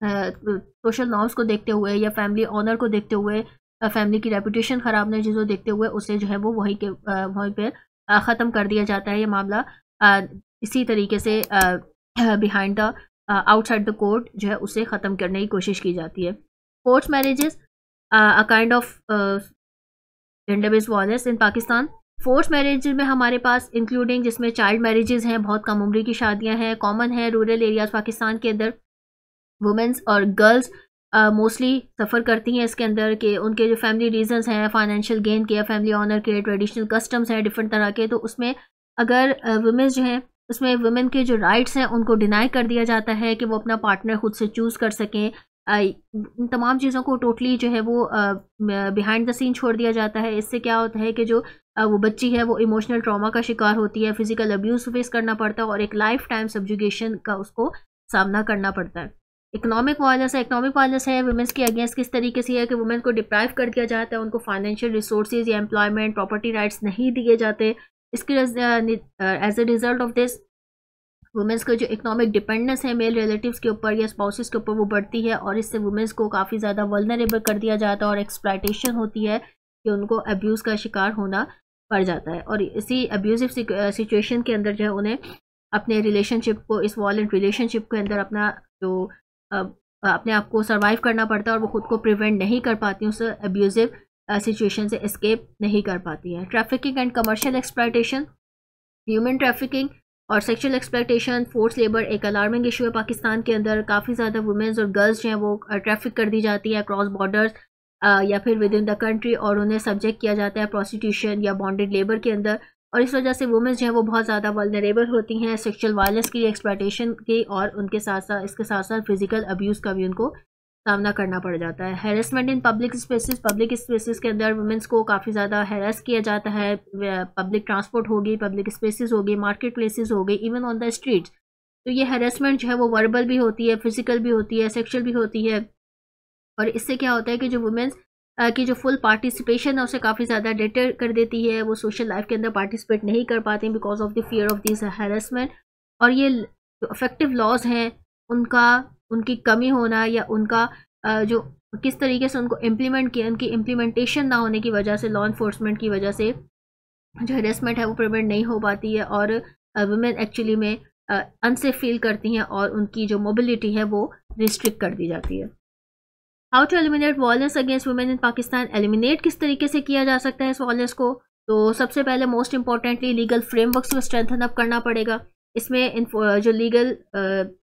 सोशल नॉर्म्स को देखते हुए या फैमिली ऑनर को देखते हुए, फैमिली की रेपुटेशन ख़राब नहीं चीज़ों देखते हुए उसे जो है वो वहीं पर ख़त्म कर दिया जाता है ये मामला। इसी तरीके से behind the outside the court जो है उसे ख़त्म करने की कोशिश की जाती है। Force marriages a kind of gender based violence in Pakistan. Force marriage में हमारे पास इंक्लूडिंग जिसमें चाइल्ड मैरिजेस हैं, बहुत कम उम्र की शादियां हैं, कॉमन है रूरल एरियाज पाकिस्तान के अंदर। वुमेन्स और गर्ल्स मोस्टली सफ़र करती हैं इसके अंदर, कि उनके जो फैमिली रीजंस हैं, फाइनेंशियल गेन के, फैमिली ऑनर के, ट्रेडिशनल कस्टम्स हैं डिफरेंट तरह के, तो उसमें अगर वुमेन्स जो हैं उसमें वुमेन के जो राइट्स हैं उनको डिनाई कर दिया जाता है कि वो अपना पार्टनर खुद से चूज़ कर सकें। इन तमाम चीज़ों को टोटली जो है वो बिहाइंड द सीन छोड़ दिया जाता है। इससे क्या होता है कि जो वो बच्ची है वो इमोशनल ट्रॉमा का शिकार होती है, फिजिकल अब्यूज़ फेस करना पड़ता है, और एक लाइफ टाइम सब्जुगेशन का उसको सामना करना पड़ता है। इकोनॉमिक वायलेंस है वुमेन्स के अगेंस्ट किस तरीके से है कि वुमेन को डिप्राइव कर दिया जाता है, उनको फाइनेंशियल रिसोर्सेज या एम्प्लॉयमेंट प्रॉपर्टी राइट्स नहीं दिए जाते। इसके as a result of this women's का जो इकोनॉमिक डिपेंडेंस है मेल रिलेटिव्स के ऊपर या स्पाउसेस के ऊपर वो बढ़ती है, और इससे वुमेन्स को काफ़ी ज़्यादा वल्नरेबल कर दिया जाता है, और एक्सप्लॉयटेशन होती है कि उनको अब्यूज़ का शिकार होना पड़ जाता है। और इसी अब्यूजिव सिचुएशन के अंदर जो है उन्हें अपने रिलेशनशिप को, इस वॉलेंट रिलेशनशिप के अंदर अपना जो अपने आप को सर्वाइव करना पड़ता है, और वो खुद को प्रिवेंट नहीं कर पाती उस अब्यूजिव सिचुएशन से एस्केप नहीं कर पाती है। Trafficking and commercial exploitation, human trafficking और सेक्सुअल एक्सप्लॉयटेशन, फोर्स लेबर एक अलार्मिंग इशू है पाकिस्तान के अंदर। काफ़ी ज़्यादा वुमेन्स और गर्ल्स जो हैं वो ट्रैफिक कर दी जाती है क्रॉस बॉर्डर्स या फिर विद इन द कंट्री, और उन्हें सब्जेक्ट किया जाता है प्रोस्टिट्यूशन या बॉन्डेड लेबर के अंदर। और इस वजह से वुमेन्स जो हैं वो बहुत ज़्यादा वल्नरेबल होती हैं सेक्सुअल वायलेंस की, एक्सप्लॉयटेशन की, और उनके साथ साथ इसके साथ साथ फिजिकल अब्यूज़ का भी उनको सामना करना पड़ जाता है। हैरेसमेंट इन पब्लिक स्पेसिस के अंदर वुमेंस को काफ़ी ज़्यादा हैरेस किया जाता है। पब्लिक ट्रांसपोर्ट होगी, पब्लिक स्पेसिस होगी, मार्केट प्लेसेस हो गई, इवन ऑन द स्ट्रीट्स। तो ये हैरेसमेंट जो है वो वर्बल भी होती है, फिजिकल भी होती है, सेक्शुअल भी होती है। और इससे क्या होता है कि जो वुमेन्स की जो फुल पार्टिसिपेशन है उसे काफ़ी ज़्यादा डिटर कर देती है। वो सोशल लाइफ के अंदर पार्टिसिपेट नहीं कर पाती because of the fear of this harassment. और ये जो इफेक्टिव लॉज हैं उनकी कमी होना या उनका जो किस तरीके से उनको इम्प्लीमेंट किया, उनकी इम्प्लीमेंटेशन ना होने की वजह से, लॉ इन्फोर्समेंट की वजह से जो हेरेसमेंट है वो प्रिवेंट नहीं हो पाती है और वुमेन एक्चुअली में अनसेफ फील करती हैं और उनकी जो मोबिलिटी है वो रिस्ट्रिक्ट कर दी जाती है। How to eliminate violence against women in Pakistan, eliminate किस तरीके से किया जा सकता है इस वायलेंस को? तो सबसे पहले मोस्ट इंपॉर्टेंटली लीगल फ्रेमवर्क्स को स्ट्रेंथन अप करना पड़ेगा। इसमें जो लीगल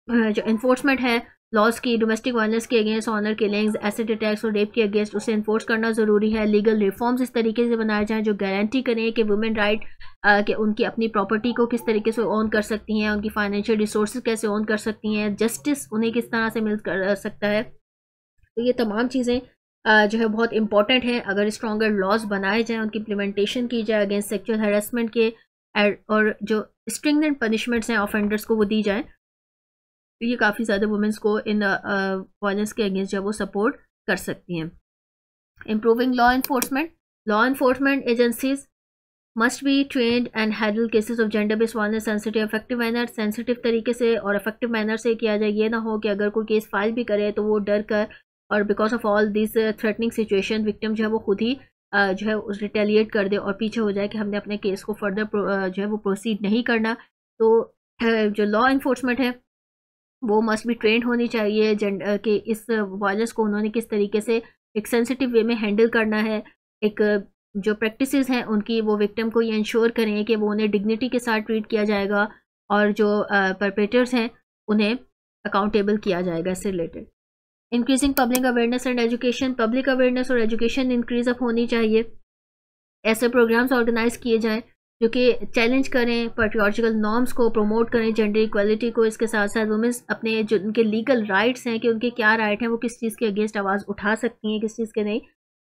जो इन्फोर्समेंट है लॉज की, डोमेस्टिक वायलेंस के against, honour killings, acid attacks और रेप के अगेंस्ट, उसे इन्फोर्स करना ज़रूरी है। लीगल रिफॉर्म्स इस तरीके से बनाए जाएं जो गारंटी करें कि वुमेन राइट कि उनकी अपनी प्रॉपर्टी को किस तरीके से ओन कर सकती हैं, उनकी फाइनेंशियल रिसोर्सेज कैसे ओन कर सकती हैं, जस्टिस उन्हें किस तरह से मिल कर सकता है। तो ये तमाम चीज़ें जो है बहुत इंपॉर्टेंट हैं। अगर स्ट्रॉन्गर लॉज बनाए जाएँ, उनकी इम्प्लीमेंटेशन की जाए अगेंस्ट सेक्सुअल हैरेसमेंट के, और जो स्ट्रिंजेंट पनिशमेंट्स हैं ऑफेंडर्स को वो दी जाए, तो ये काफ़ी ज़्यादा वुमेंस को इन वायलेंस के अगेंस्ट जो वो सपोर्ट कर सकती हैं। Improving law enforcement agencies must be trend and handle cases of gender based violence sensitive तरीके से और इफेक्टिव मैनर से किया जाए। ये ना हो कि अगर कोई केस फाइल भी करे तो वो डर कर और because of all this threatening situation victim जो है वो खुद ही जो है उस रिटेलिएट कर दे और पीछे हो जाए कि हमने अपने केस को फर्दर जो है वो प्रोसीड नहीं करना। तो जो लॉ इन्फोर्समेंट है वो मस्ट बी ट्रेंड होनी चाहिए जेंडर के, इस वायलेंस को उन्होंने किस तरीके से एक सेंसिटिव वे में हैंडल करना है। एक जो प्रैक्टिसेस हैं उनकी वो विक्टिम को ये इंश्योर करें कि वो उन्हें डिग्निटी के साथ ट्रीट किया जाएगा और जो परपेट्रेटर्स हैं उन्हें अकाउंटेबल किया जाएगा इससे related. Increasing public awareness and education, public awareness और एजुकेशन इंक्रीज अप होनी चाहिए। ऐसे प्रोग्राम्स ऑर्गेनाइज किए जाएँ जो कि चैलेंज करें पैट्रियार्चिकल नॉर्म्स को, प्रमोट करें जेंडर इक्वालिटी को। इसके साथ साथ वुमेन्स अपने जो उनके लीगल राइट्स हैं कि उनके क्या राइट हैं, वो किस चीज़ के अगेंस्ट आवाज़ उठा सकती हैं, किस चीज़ के नहीं।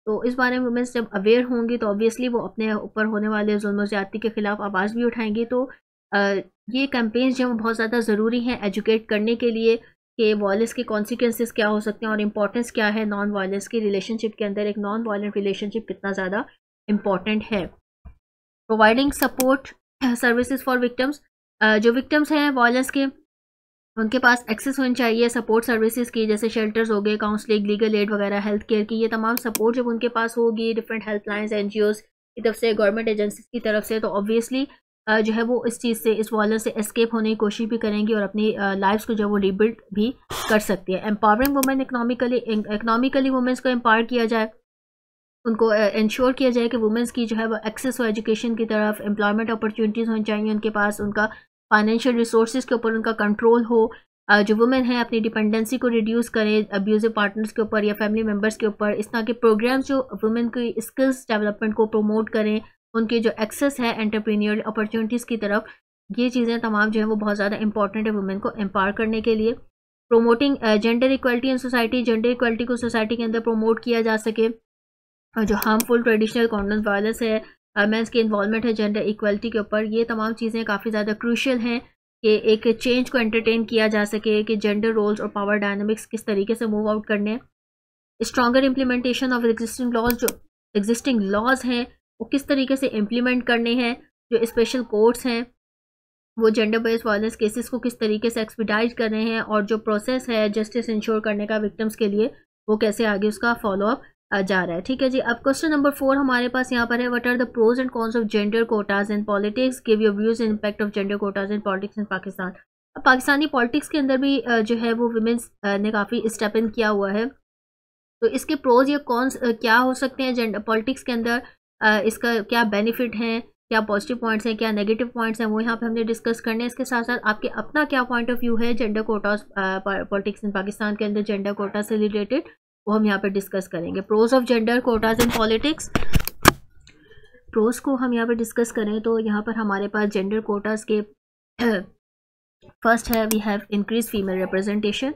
तो इस बारे में वुमेन्स जब अवेयर होंगी तो ऑब्वियसली वो अपने ऊपर होने वाले जुल्म ज़्यादती के खिलाफ आवाज़ भी उठाएंगी। तो ये कैंपेन्स जो बहुत ज़्यादा ज़रूरी हैं एजुकेट करने के लिए कि वायलेंस के कॉन्सिक्वेंसेस क्या हो सकते हैं और इम्पॉर्टेंस क्या है नॉन वायलेंस की रिलेशनशिप के अंदर। एक नॉन वायलेंट रिलेशनशिप कितना ज़्यादा इम्पॉर्टेंट है। Providing support services for victims, जो विक्टिम्स हैं वायलेंस के उनके पास एक्सेस होनी चाहिए सपोर्ट सर्विसेज की, जैसे शेल्टर्स हो गए, काउंसलिंग, लीगल एड वगैरह, हेल्थ केयर की। ये तमाम सपोर्ट जब उनके पास होगी डिफरेंट हेल्पलाइंस, एनजीओज की तरफ से, गवर्नमेंट एजेंसीज की तरफ से, तो ऑब्वियसली जो है वो इस चीज़ से, इस वायलेंस से एस्केप होने की कोशिश भी करेंगी और अपनी लाइफ्स को जो वो रिबिल्ड भी कर सकती है। एम्पावरिंग वुमेन, इकोनॉमिकली वुमेन्स को एम्पावर किया जाए, उनको इंश्योर किया जाए कि वुमेंस की जो है वो एक्सेस हो एजुकेशन की तरफ, एम्प्लॉयमेंट अपॉर्चुनिटीज़ होनी चाहिए उनके पास, उनका फाइनेंशियल रिसोर्सेज के ऊपर उनका कंट्रोल हो। जो वुमेन है अपनी डिपेंडेंसी को रिड्यूस करें अब्यूजिव पार्टनर्स के ऊपर या फैमिली मेम्बर्स के ऊपर। इस तरह के प्रोग्राम्स जो वुमेन की स्किल्स डेवलपमेंट को प्रमोट करें, उनके जो एक्सेस है एंटरप्रेन्योर अपॉर्चुनिटीज़ की तरफ, ये चीज़ें तमाम जो है वो बहुत ज़्यादा इंपॉर्टेंट है वुमेन को एम्पावर करने के लिए। Promoting gender equality in society, gender equality को सोसाइटी के अंदर प्रमोट किया जा सके। जो हार्मफुल ट्रेडिशनल कॉन्डोम वायलेंस है, मेंस की इन्वॉल्वमेंट है जेंडर इक्वलिटी के ऊपर, ये तमाम चीज़ें काफ़ी ज़्यादा क्रूशियल हैं कि एक चेंज को एंटरटेन किया जा सके कि जेंडर रोल्स और पावर डायनामिक्स किस तरीके से मूव आउट करने। Stronger implementation of existing laws, जो एग्जिस्टिंग लॉज हैं वो किस तरीके से इम्प्लीमेंट करने हैं। जो स्पेशल कोर्ट्स हैं वो जेंडर बेस्ड वायलेंस केसेस को किस तरीके से एक्सपीडाइट कर रहे हैं और जो प्रोसेस है जस्टिस इंश्योर करने का विक्टिम्स के लिए वो कैसे आगे उसका फॉलोअप जा रहा है। ठीक है जी। अब क्वेश्चन नंबर 4 हमारे पास यहाँ पर है, what are the pros and cons of gender quotas in politics, give your views in impact of gender quotas in politics in Pakistan. अब पाकिस्तानी पॉलिटिक्स के अंदर भी जो है वो वुमेन्स ने काफ़ी स्टेप इन किया हुआ है तो इसके प्रोज या कॉन्स क्या हो सकते हैं जेंडर पॉलिटिक्स के अंदर, इसका क्या बेनिफिट हैं, क्या पॉजिटिव पॉइंट्स हैं, क्या नेगेटिव पॉइंट्स हैं, वो यहाँ पे हमने डिस्कस करने हैं। इसके साथ साथ आपके अपना क्या पॉइंट ऑफ व्यू है gender quotas politics in Pakistan के अंदर जेंडर कोटा से रिलेटेड, वो हम यहाँ पे डिस्कस करेंगे। Pros of gender quotas in politics, pros को हम यहाँ पे डिस्कस करें तो यहाँ पर हमारे पास जेंडर कोटास के फर्स्ट है we have increase female representation.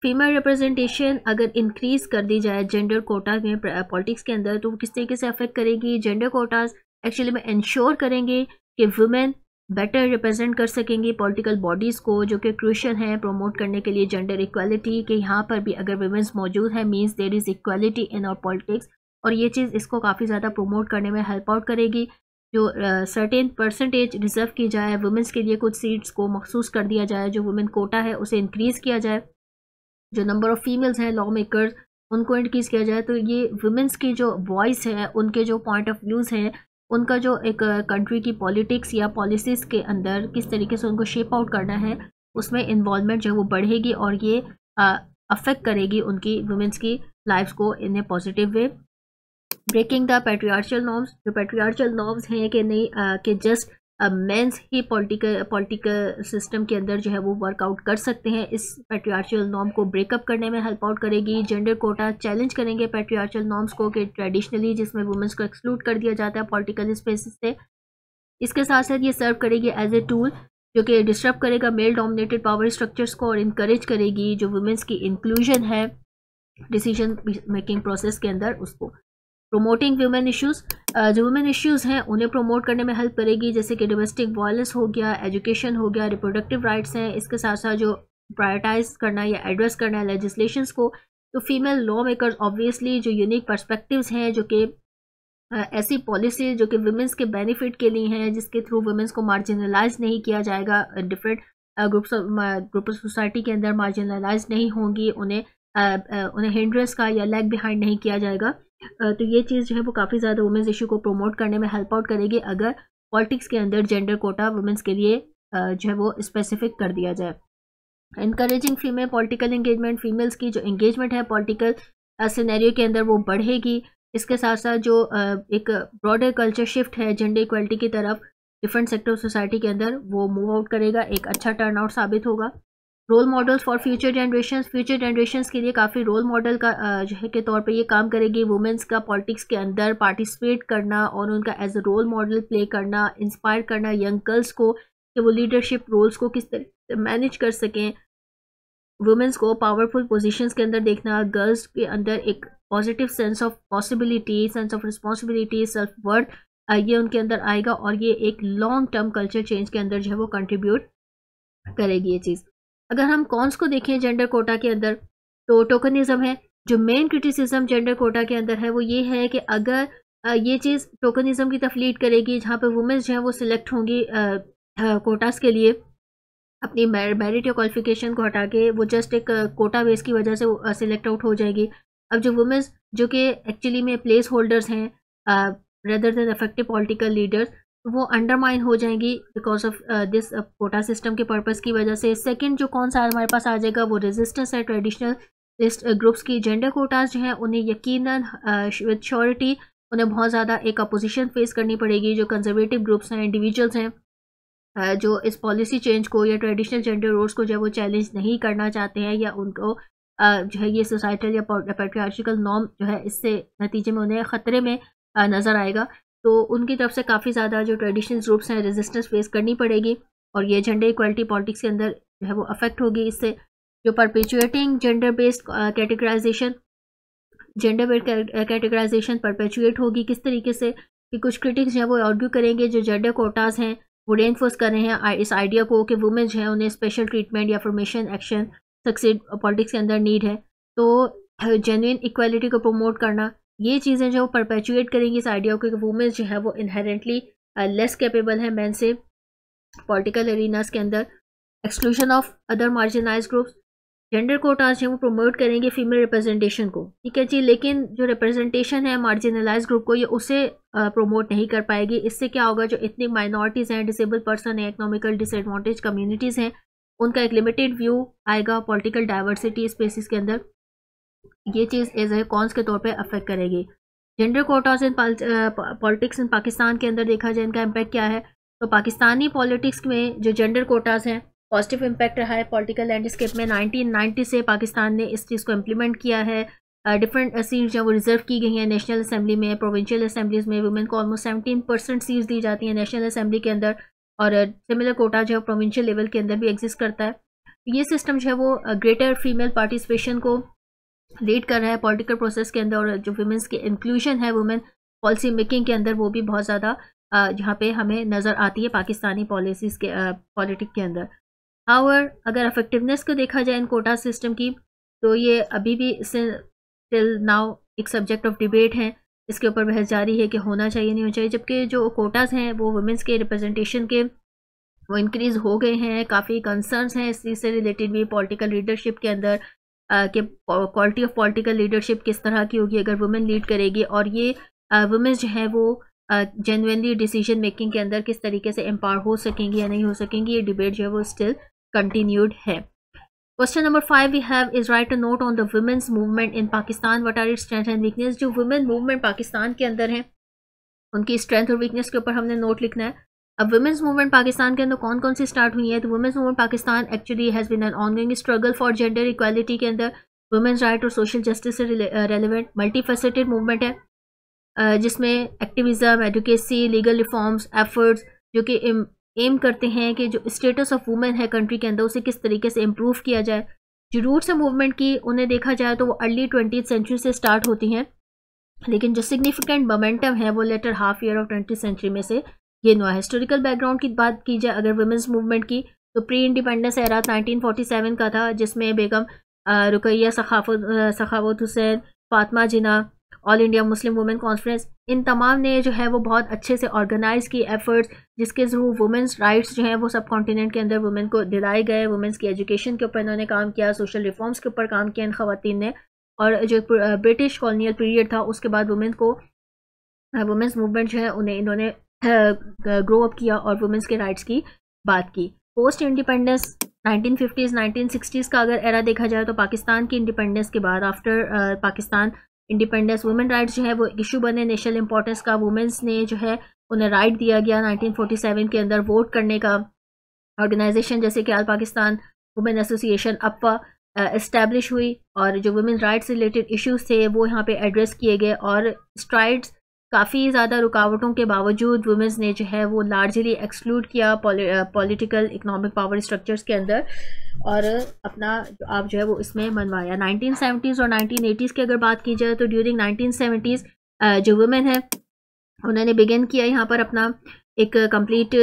Female representation अगर इंक्रीज कर दी जाए जेंडर कोटा में पॉलिटिक्स के अंदर, तो वो किस तरीके से अफेक्ट करेगी, जेंडर कोटास एक्चुअली में इंश्योर करेंगे कि वुमेन बेटर रिप्रेजेंट कर सकेंगी पॉलिटिकल बॉडीज़ को, जो कि क्रूशियल हैं प्रमोट करने के लिए जेंडर इक्वालिटी के। यहाँ पर भी अगर वुमेन्स मौजूद है means there is equality in our politics, और ये चीज़ इसको काफ़ी ज़्यादा प्रमोट करने में हेल्प आउट करेगी। जो सर्टेन परसेंटेज रिजर्व की जाए वुमेंस के लिए, कुछ सीट्स को मखसूस कर दिया जाए, जो वुमेन कोटा है उसे इंक्रीज़ किया जाए, जो नंबर ऑफ़ फीमेल्स हैं लॉ मेकर्स उनको इंक्रीज़ किया जाए, तो ये वुमेंस की जो वॉइस है, उनके जो पॉइंट ऑफ व्यूज़ हैं, उनका जो एक कंट्री की पॉलिटिक्स या पॉलिसीज़ के अंदर किस तरीके से उनको शेप आउट करना है, उसमें इन्वॉल्वमेंट जो है वो बढ़ेगी और ये अफेक्ट करेगी उनकी वुमेंस की लाइफ्स को in a positive way. Breaking the patriarchal norms, जो पैट्रियार्चल नॉर्म्स हैं कि नहीं कि जस्ट मेंस ही पॉलिटिकल सिस्टम के अंदर जो है वो वर्कआउट कर सकते हैं, इस पैट्रियार्चल नॉर्म को ब्रेकअप करने में हेल्प आउट करेगी। जेंडर कोटा चैलेंज करेंगे पैट्रियार्चल नॉर्म्स को कि ट्रेडिशनली जिसमें वुमेंस को एक्सक्लूड कर दिया जाता है पॉलिटिकल स्पेसिस से। इसके साथ साथ ये सर्व करेगी एज ए टूल जो कि डिस्टर्ब करेगा मेल डोमिनेटेड पावर स्ट्रक्चर्स को और इनकरेज करेगी जो वुमेंस की इंक्लूजन है डिसीजन मेकिंग प्रोसेस के अंदर उसको। प्रोमोटिंग वुमेन इश्यूज़, जो वुमेन इश्यूज़ हैं उन्हें प्रोमोट करने में हेल्प करेगी, जैसे कि डोमेस्टिक वायलेंस हो गया, एजुकेशन हो गया, रिप्रोडक्टिव राइट्स हैं। इसके साथ साथ जो प्रायोरिटाइज करना या एड्रेस करना है लेजिस्लेशंस को, तो फीमेल लॉ मेकर्स ऑब्वियसली जो यूनिक पर्सपेक्टिव्स हैं, जो कि ऐसी पॉलिसी जो कि वुमेंस के बेनिफिट के लिए हैं, जिसके थ्रू वुमेंस को मार्जिनलाइज नहीं किया जाएगा, डिफरेंट ग्रुप ऑफ सोसाइटी के अंदर मार्जिनलाइज नहीं होंगी, उन्हें हिंड्रेंस का या लैग बिहाइंड नहीं किया जाएगा। तो ये चीज़ जो है वो काफ़ी ज़्यादा वुमेंस इशू को प्रमोट करने में हेल्प आउट करेगी अगर पॉलिटिक्स के अंदर जेंडर कोटा वुमेंस के लिए जो है वो स्पेसिफिक कर दिया जाए। Encouraging female political engagement, females की जो एंगेजमेंट है पॉलिटिकल सिनेरियो के अंदर वो बढ़ेगी। इसके साथ साथ जो एक ब्रॉडर कल्चर शिफ्ट है जेंडर इक्वलिटी की तरफ डिफरेंट सेक्टर ऑफ सोसाइटी के अंदर, वो मूव आउट करेगा, एक अच्छा टर्नआउट साबित होगा। Role models for future generations के लिए काफ़ी रोल मॉडल का जो है के तौर पे ये काम करेगी। वुमेंस का पॉलिटिक्स के अंदर पार्टिसिपेट करना और उनका as a role model play करना, इंस्पायर करना यंग गर्ल्स को कि वो लीडरशिप रोल्स को किस तरह से मैनेज कर सकें। वुमेंस को पावरफुल पोजीशंस के अंदर देखना, गर्ल्स के अंदर एक positive sense of possibility, sense of responsibility, self worth ये उनके अंदर आएगा और ये एक लॉन्ग टर्म कल्चर चेंज के अंदर जो है वो कंट्रीब्यूट करेगी ये चीज़। अगर हम कॉन्स को देखें जेंडर कोटा के अंदर, तो टोकनिज्म है। जो मेन क्रिटिसिज्म जेंडर कोटा के अंदर है वो ये है कि अगर ये चीज़ टोकनिज्म की तरफ लीड करेगी, जहाँ पे वुमेंस जो है वो सिलेक्ट होंगी कोटास के लिए अपनी मेरिट या क्वालिफिकेशन को हटा के, वो जस्ट एक कोटा बेस की वजह से सिलेक्ट आउट हो जाएगी। अब जो वुमेंस जो कि एक्चुअली में प्लेस होल्डर्स हैं rather than effective political leaders, वो अंडरमाइन हो जाएंगी because of this quota system के पर्पस की वजह से। सेकंड जो कौन सा हमारे पास आ जाएगा वो रेजिस्टेंस है ट्रेडिशनल ग्रुप्स की। जेंडर कोटास जो हैं उन्हें यकीनन विद श्योरिटी उन्हें बहुत ज़्यादा एक अपोजिशन फेस करनी पड़ेगी। जो कंजर्वेटिव ग्रुप्स हैं, इंडिविजुअल्स हैं जो इस पॉलिसी चेंज को या ट्रेडिशनल जेंडर रोल्स को जो वो चैलेंज नहीं करना चाहते हैं, या उनको जो है ये सोसाइटल या पैट्रियार्चिकल नॉर्म जो है इससे नतीजे में उन्हें ख़तरे में नज़र आएगा, तो उनकी तरफ से काफ़ी ज़्यादा जो ट्रेडिशनल ग्रुप्स हैं रेजिस्टेंस फेस करनी पड़ेगी और ये जेंडर इक्वालिटी पॉलिटिक्स के अंदर जो है वो अफेक्ट होगी इससे। जो perpetuating gender based categorisation, gender based categorisation perpetuate होगी किस तरीके से कि कुछ क्रिटिक्स जो है वो आर्ग्यू करेंगे जो जेंडर कोटास हैं वो रेनफोर्स कर रहे हैं इस आइडिया को कि वुमेन जो है उन्हें स्पेशल ट्रीटमेंट या फॉर्मेशन एक्शन सक्सीड पॉलिटिक्स के अंदर नीड है। तो जेन्युइन इक्वालिटी को प्रमोट करना, ये चीज़ें जो परपेचुएट करेंगी इस आइडिया को कि वुमेन जो है वो इनहेरेंटली लेस कैपेबल है मैन से पॉलिटिकल एरिनास के अंदर। Exclusion of other marginalized groups, gender quotas जो वो प्रमोट करेंगे फीमेल रिप्रेजेंटेशन को, ठीक है जी, लेकिन जो रिप्रेजेंटेशन है मार्जिनलाइज ग्रुप को ये उसे प्रमोट नहीं कर पाएगी। इससे क्या होगा, जो इतनी माइनॉरिटीज़ हैं, डिसेबल पर्सन है, इकोनॉमिकल डिसएडवांटेज कम्युनिटीज़ हैं, उनका एक लिमिटेड व्यू आएगा पॉलिटिकल डाइवर्सिटी स्पेसिस के अंदर। ये चीज़ एज ए कॉन्स के तौर पे अफेक्ट करेगी। Gender quotas in politics in Pakistan के अंदर देखा जाए इनका इम्पैक्ट क्या है, तो पाकिस्तानी पॉलिटिक्स में जो जेंडर कोटाज हैं पॉजिटिव इम्पैक्ट रहा है पॉलिटिकल लैंडस्केप में। 1990 से पाकिस्तान ने इस चीज़ को इम्प्लीमेंट किया है। डिफरेंट सीट्स जो वो रिजर्व की गई हैं नेशनल असेंबली में, प्रोविंशियल असेंबलीज में वुमेन को ऑलमोस्ट 17% सीट्स दी जाती हैं नेशनल असेंबली के अंदर, और सिमिलर कोटा जो है प्रोविंशियल लेवल के अंदर भी एग्जिस्ट करता है। ये सिस्टम जो है वो ग्रेटर फीमेल पार्टिसिपेशन को लीड कर रहा है पॉलिटिकल प्रोसेस के अंदर, और जो वुमेंस की इंक्लूजन है वुमेन पॉलिसी मेकिंग के अंदर वो भी बहुत ज़्यादा जहाँ पे हमें नज़र आती है पाकिस्तानी पॉलिसीज़ के पॉलिटिक के अंदर। हाउएवर अगर इफेक्टिवनेस को देखा जाए इन कोटा सिस्टम की, तो ये अभी भी टिल नाउ एक सब्जेक्ट ऑफ डिबेट है, इसके ऊपर बहस जारी है कि होना चाहिए नहीं होना चाहिए। जबकि जो कोटाज हैं वो वुमेंस के रिप्रेजेंटेशन के वो इंक्रीज़ हो गए हैं, काफ़ी कंसर्न्स हैं इस चीज़ से रिलेटेड भी पॉलिटिकल लीडरशिप के अंदर कि क्वालिटी ऑफ पॉलिटिकल लीडरशिप किस तरह की होगी अगर वुमेन लीड करेगी, और ये वुमेंस जो है वो जेन्युइनली डिसीजन मेकिंग के अंदर किस तरीके से एम्पावर हो सकेंगी या नहीं हो सकेंगी, ये डिबेट जो है वो स्टिल कंटिन्यूड है। Question number 5 we have is write a note on the women's movement in Pakistan, what are its strength and weakness. जो वुमेन मूवमेंट पाकिस्तान के अंदर है उनकी स्ट्रेंथ और वीकनेस के ऊपर हमने नोट लिखना है। अब वुमेन्स मूवमेंट पाकिस्तान के अंदर कौन कौन सी स्टार्ट हुई है, तो women's movement Pakistan actually has been an ongoing struggle for gender equality के अंदर वुमेन्स राइट और सोशल जस्टिस से रेलिवेंट मल्टी फेसेटेड मूवमेंट है, जिसमें activism, advocacy, legal reforms, efforts जो कि एम करते हैं कि जो स्टेटस ऑफ वुमेन है कंट्री के अंदर उसे किस तरीके से इम्प्रूव किया जाए। जो रूट्स है मूवमेंट की उन्हें देखा जाए तो वो अर्ली 20th सेंचुरी से स्टार्ट होती हैं, लेकिन जो सिग्निफिकेंट मोमेंटम है वो later half year of 20th century में से ये हुआ है। हिस्टोरिकल बैकग्राउंड की बात की जाए अगर वुमेन्स मूवमेंट की, तो प्री इंडिपेंडेंस एरा 1947 का था, जिसमें Begum Rukaiya Sakhawat Hussain, Fatima Jinnah, all India Muslim women conference, इन तमाम ने जो है वो बहुत अच्छे से ऑर्गेनाइज की एफर्ट्स, जिसके थ्रू वुमेन्स राइट्स जो हैं वो सब कॉन्टिनेंट के अंदर वुमेन को दिलाए गए। वुमेन्स की एजुकेशन के ऊपर इन्होंने काम किया, सोशल रिफॉर्म्स के ऊपर काम किया इन खवातीन ने, और जो ब्रिटिश कॉलोनियल पीरियड था उसके बाद वुमेन को वुमेन्स मूवमेंट जो है उन्हें इन्होंने ग्रो अप किया और वुमेन्स के राइट्स की बात की। पोस्ट इंडिपेंडेंस 1950s 1960s का अगर एरा देखा जाए तो पाकिस्तान की इंडिपेंडेंस के बाद after Pakistan independence women rights जो है वो इशू बने नेशनल इंपॉर्टेंस का। वुमेन्स ने जो है उन्हें राइट दिया गया 1947 के अंदर वोट करने का। ऑर्गेनाइजेशन जैसे कि आल पाकिस्तान वुमेन एसोसिएशन अप्पा इस्टेब्लिश हुई, और जो वुमेन राइट्स रिलेटेड इश्यूज थे वो यहाँ पे एड्रेस किए गए, और स्ट्राइड्स काफ़ी ज़्यादा रुकावटों के बावजूद वुमेन्स ने जो है वो लार्जली एक्सक्लूड किया पॉलिटिकल इकोनॉमिक पावर स्ट्रक्चर्स के अंदर, और अपना आप जो है वो इसमें मनवाया। 1970s और 1980s की अगर बात की जाए तो ड्यूरिंग 1970s जो वुमेन है उन्होंने बिगिन किया यहाँ पर अपना एक कंप्लीट